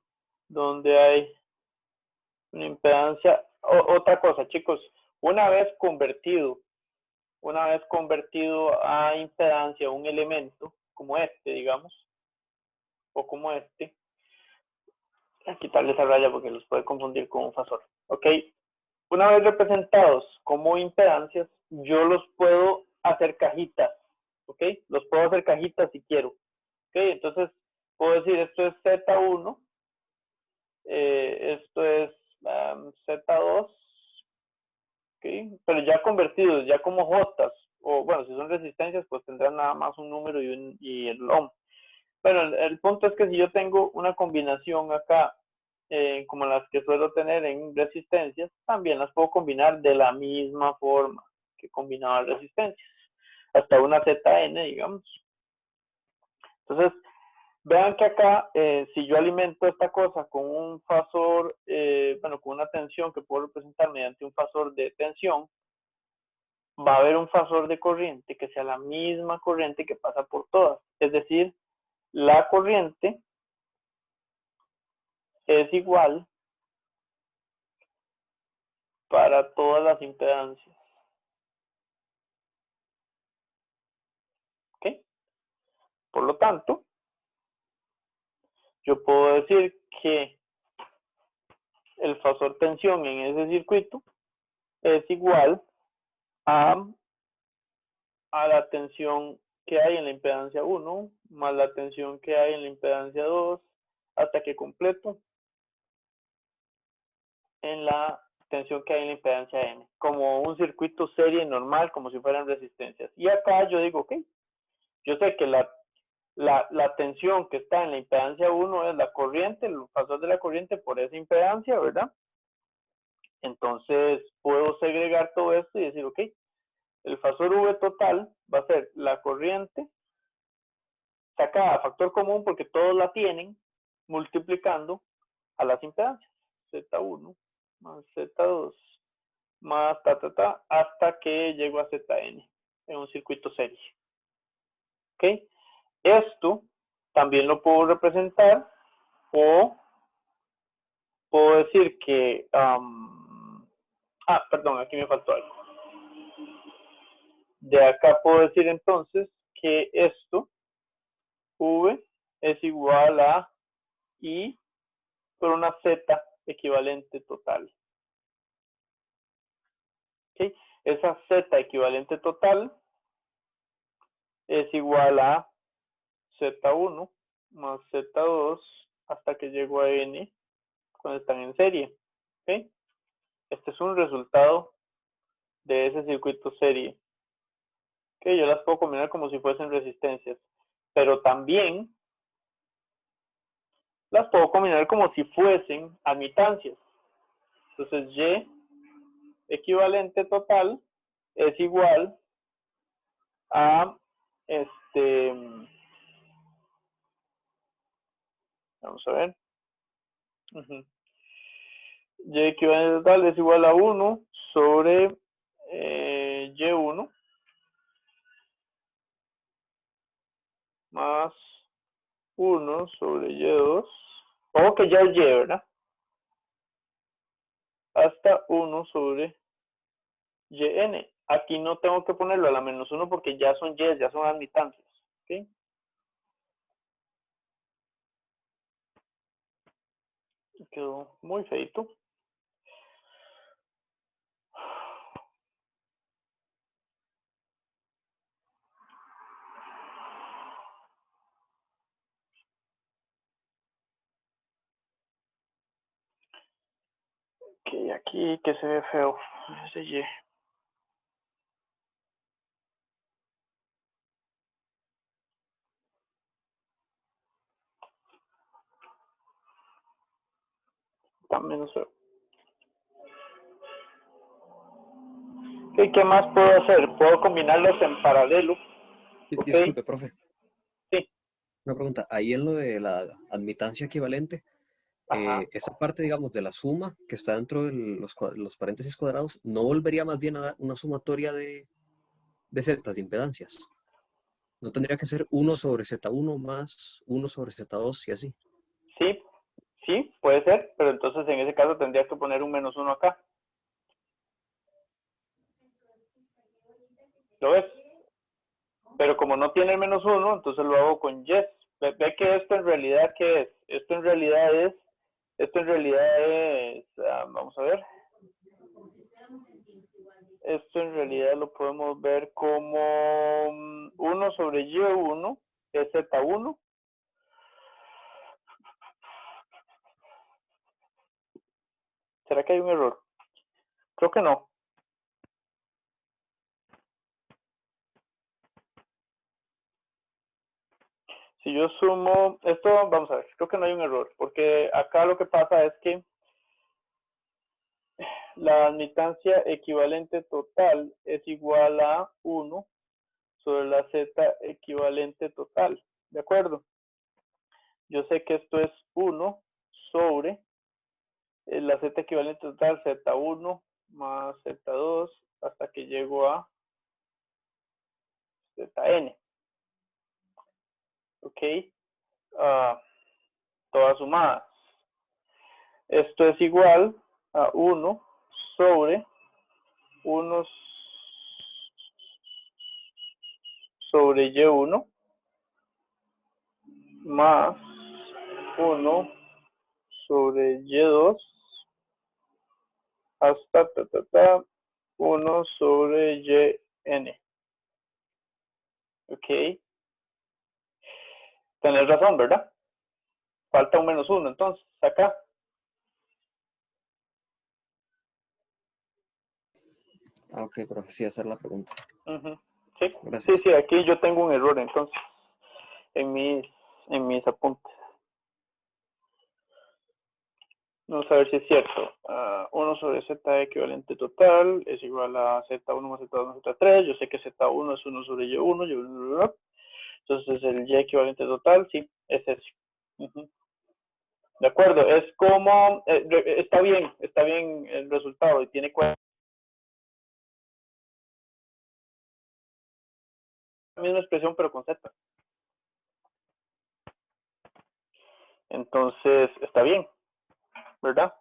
donde hay una impedancia, otra cosa, chicos, una vez convertido a impedancia un elemento como este, digamos, o como este, voy a quitarle esa raya porque los puede confundir con un fasor, ¿ok? Una vez representados como impedancias, yo los puedo hacer cajitas, ¿ok? Los puedo hacer cajitas si quiero, ¿ok? Entonces, puedo decir, esto es Z1, esto es Z2, ¿ok? Pero ya convertidos, ya como Jotas, o bueno, si son resistencias, pues tendrán nada más un número y el ohm. Bueno, el punto es que si yo tengo una combinación acá, como las que suelo tener en resistencias, también las puedo combinar de la misma forma que combinaba resistencias, hasta una ZN, digamos. Entonces, vean que acá, si yo alimento esta cosa con un fasor, bueno, con una tensión que puedo representar mediante un fasor de tensión, va a haber un fasor de corriente que sea la misma corriente que pasa por todas. Es decir, la corriente es igual para todas las impedancias. ¿Ok? Por lo tanto, yo puedo decir que el fasor tensión en ese circuito es igual a la tensión que hay en la impedancia 1 más la tensión que hay en la impedancia 2 hasta que completo en la tensión que hay en la impedancia N, como un circuito serie normal, como si fueran resistencias. Y acá yo digo, ok, yo sé que la tensión que está en la impedancia 1 es la corriente, el fasor de la corriente por esa impedancia, ¿verdad? Entonces puedo segregar todo esto y decir, ok, el fasor V total va a ser la corriente sacada a factor común porque todos la tienen, multiplicando a las impedancias, Z1 más Z2 más hasta que llego a Zn en un circuito serie. ¿Ok? Esto también lo puedo representar o puedo decir que... perdón, aquí me faltó algo. De acá puedo decir entonces que esto, V, es igual a I por una Z equivalente total. ¿Okay? Esa Z equivalente total es igual a Z1 más Z2 hasta que llego a N cuando están en serie. ¿Okay? Este es un resultado de ese circuito serie. ¿Okay? Yo las puedo combinar como si fuesen resistencias, pero también las puedo combinar como si fuesen admitancias. Entonces, Y equivalente total es igual a vamos a ver. Y equivalente total es igual a 1 sobre Y1 más 1 sobre Y2. Ojo que ya es Y, ¿verdad? Hasta 1 sobre Yn. Aquí no tengo que ponerlo a la menos 1 porque ya son Y, ya son admitancias. ¿Okay? Quedó muy feito. Ok, aquí que se ve feo. Ese Y. Está menos feo. Okay, ¿qué más puedo hacer? Puedo combinarlos en paralelo. ¿Okay? Disculpe, profe. Sí. Una pregunta. Ahí en lo de la admitancia equivalente, esa parte, digamos, de la suma que está dentro de los paréntesis cuadrados, ¿no volvería más bien a dar una sumatoria de zetas, de impedancias? ¿No tendría que ser 1 sobre Z1 más 1 sobre Z2 y así? Sí, sí, puede ser, pero entonces en ese caso tendrías que poner un menos 1 acá. ¿Lo ves? Pero como no tiene el menos 1, entonces lo hago con yes. Ve que esto en realidad, ¿qué es? Esto en realidad es, vamos a ver. Esto en realidad lo podemos ver como 1 sobre y1 es z1. ¿Será que hay un error? Creo que no. Si yo sumo esto, vamos a ver, creo que no hay un error, porque acá lo que pasa es que la admitancia equivalente total es igual a 1 sobre la z equivalente total, ¿de acuerdo? Yo sé que esto es 1 sobre la z equivalente total, z1 más z2, hasta que llego a zn. ¿Ok? Todas sumadas. Esto es igual a 1 sobre 1 sobre y1 más 1 sobre y2 hasta 1 sobre yn. Ok. Tenés razón, ¿verdad? Falta un menos 1, entonces, acá. Ah, ok, profe, sí, hacer la pregunta. Sí, Gracias. sí, aquí yo tengo un error, entonces, en mis apuntes. Vamos a ver si es cierto. 1 sobre z equivalente total es igual a z1 más z2 más z3. Yo sé que z1 es 1 sobre y1. Entonces el y equivalente total, sí, es ese. De acuerdo, es como, está bien el resultado y tiene la misma expresión pero con z. Entonces está bien, ¿verdad?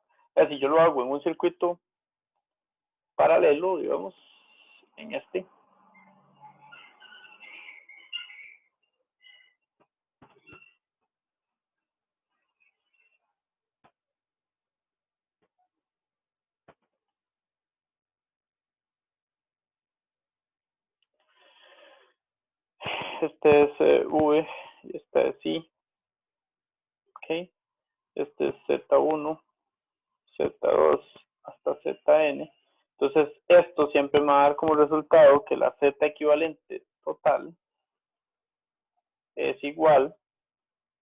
Si yo lo hago en un circuito paralelo, digamos, en este. Este es V y este es I. Ok. Este es Z1, Z2 hasta Zn. Entonces, esto siempre me va a dar como resultado que la Z equivalente total es igual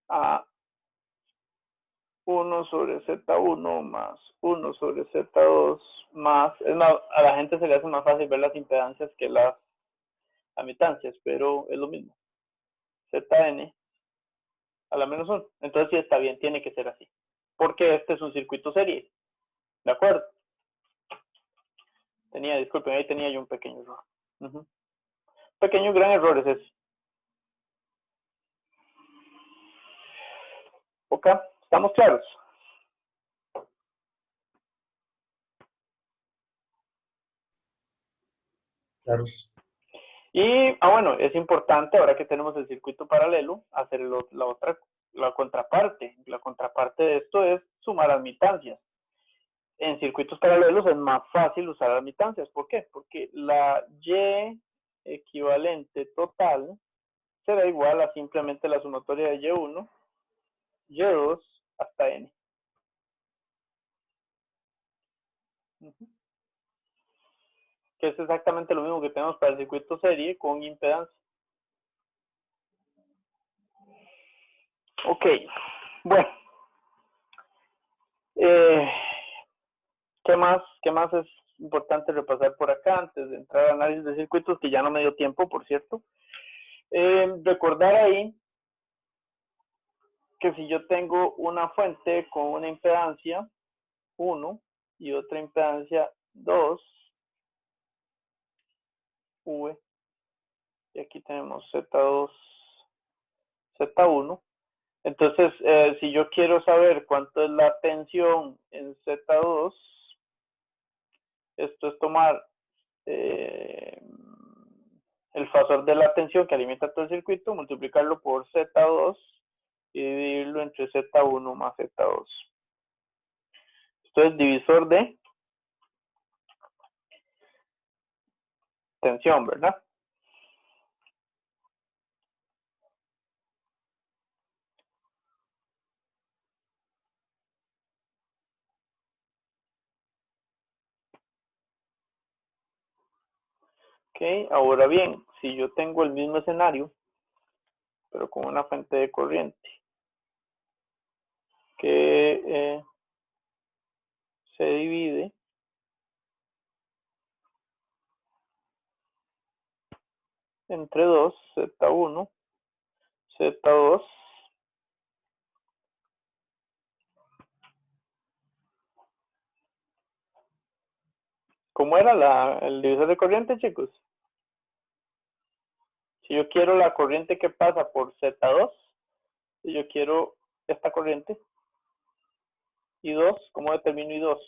a 1 sobre Z1 más 1 sobre Z2 más, es más, a la gente se le hace más fácil ver las impedancias que las admitancias, pero es lo mismo. Zn a la menos 1. Entonces, sí está bien, tiene que ser así. Porque este es un circuito serie. ¿De acuerdo? Disculpen, ahí tenía yo un pequeño error. Pequeño gran error es ese. Ok, ¿estamos claros? Claros. Y, bueno, es importante, ahora que tenemos el circuito paralelo, hacer la contraparte. La contraparte de esto es sumar admitancias. En circuitos paralelos es más fácil usar admitancias. ¿Por qué? Porque la Y equivalente total será igual a simplemente la sumatoria de Y1, Y2 hasta N. Que es exactamente lo mismo que tenemos para el circuito serie con impedancia. Ok, bueno. ¿Qué más es importante repasar por acá antes de entrar al análisis de circuitos, que ya no me dio tiempo, por cierto? Recordar ahí que si yo tengo una fuente con una impedancia 1 y otra impedancia 2, V, Y aquí tenemos Z2, Z1. Entonces, si yo quiero saber cuánto es la tensión en Z2, esto es tomar el fasor de la tensión que alimenta todo el circuito, multiplicarlo por Z2 y dividirlo entre Z1 más Z2. Esto es divisor de tensión, ¿verdad? Ok, ahora bien, si yo tengo el mismo escenario, pero con una fuente de corriente que se divide entre 2, Z1, Z2, ¿cómo era el divisor de corriente, chicos? Si yo quiero la corriente que pasa por Z2, si yo quiero esta corriente, I2, ¿cómo determino I2?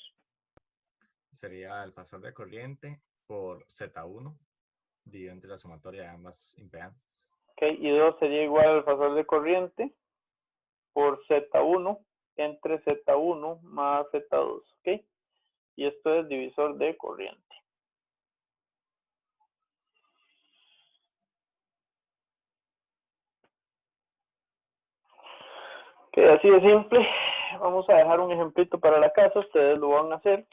Sería el fasor de corriente por Z1 dividido entre la sumatoria de ambas impedancias. Ok, I2 sería igual al fasor de corriente por Z1 entre Z1 más Z2, ¿ok? Y esto es divisor de corriente. Ok, así de simple. Vamos a dejar un ejemplito para la casa, ustedes lo van a hacer.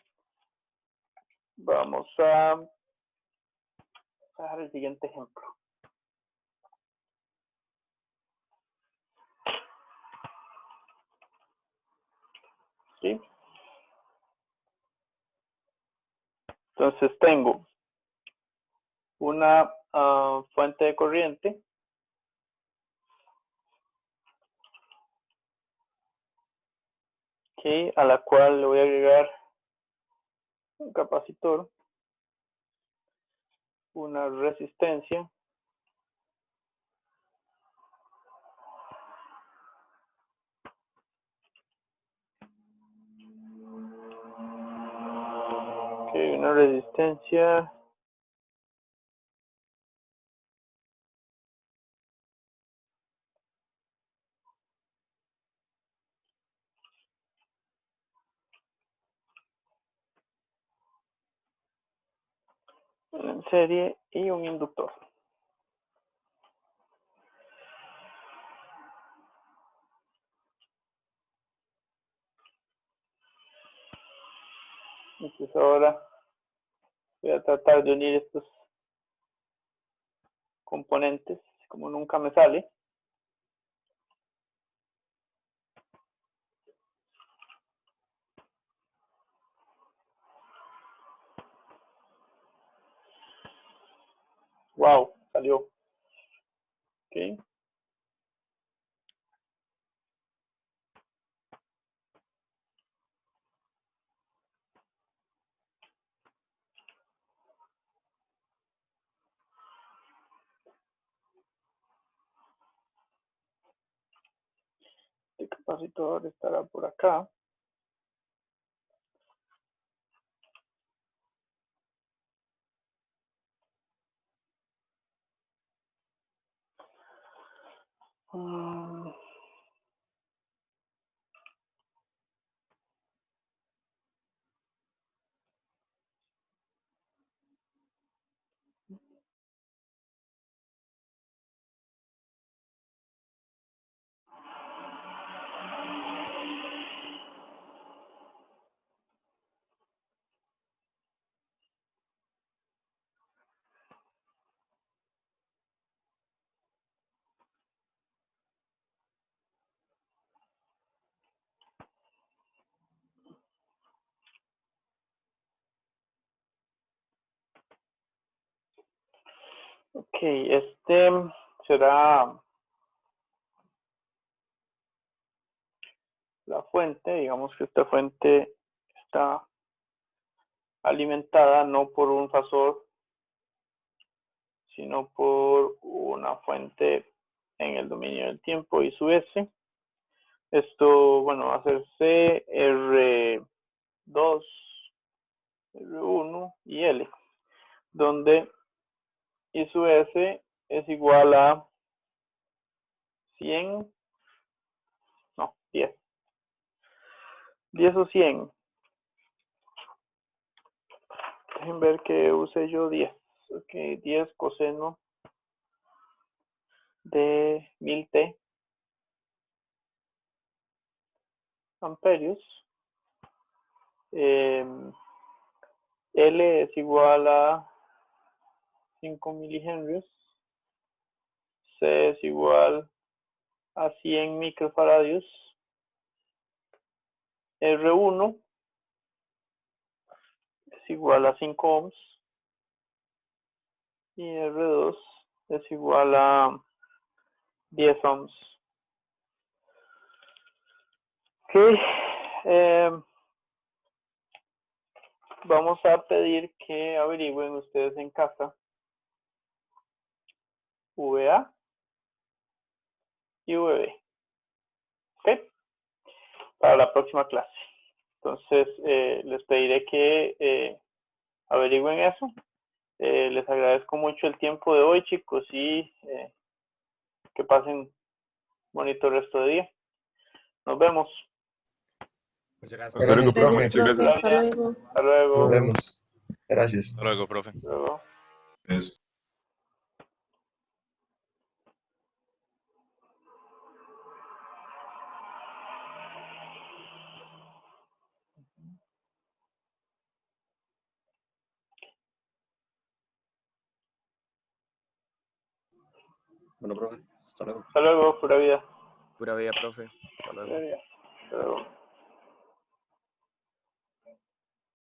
Vamos a dejar el siguiente ejemplo. ¿Sí? Entonces tengo una fuente de corriente a la cual le voy a agregar un capacitor, una resistencia una resistencia en serie y un inductor. Entonces ahora voy a tratar de unir estos componentes, como nunca me sale. Wow, salió. Ok. El capacitor estará por acá. Ok, este será la fuente. Digamos que esta fuente está alimentada no por un fasor, sino por una fuente en el dominio del tiempo y su S. Esto, bueno, va a ser C, R2, R1 y L, donde I sub S es igual a 100, no, 10. 10 o 100. Dejen ver que use yo 10. Ok, 10 coseno de 1000t amperios. L es igual a 5 milihenrios. C es igual a 100 microfaradios. R1 es igual a 5 ohms. Y R2 es igual a 10 ohms. Ok. Vamos a pedir que averigüen ustedes en casa VA y VB. ¿Ok? Para la próxima clase. Entonces, les pediré que averigüen eso. Les agradezco mucho el tiempo de hoy, chicos, y que pasen bonito resto de día. Nos vemos. Muchas gracias. Hasta luego, profe. Gracias, Muchas profe. gracias. Hasta luego. Hasta luego. Nos vemos. Gracias. Hasta luego, profe. Hasta luego. Eso. Bueno, profe, hasta luego. Hasta luego, pura vida. Pura vida, profe. Hasta luego. Pura vida. Hasta luego.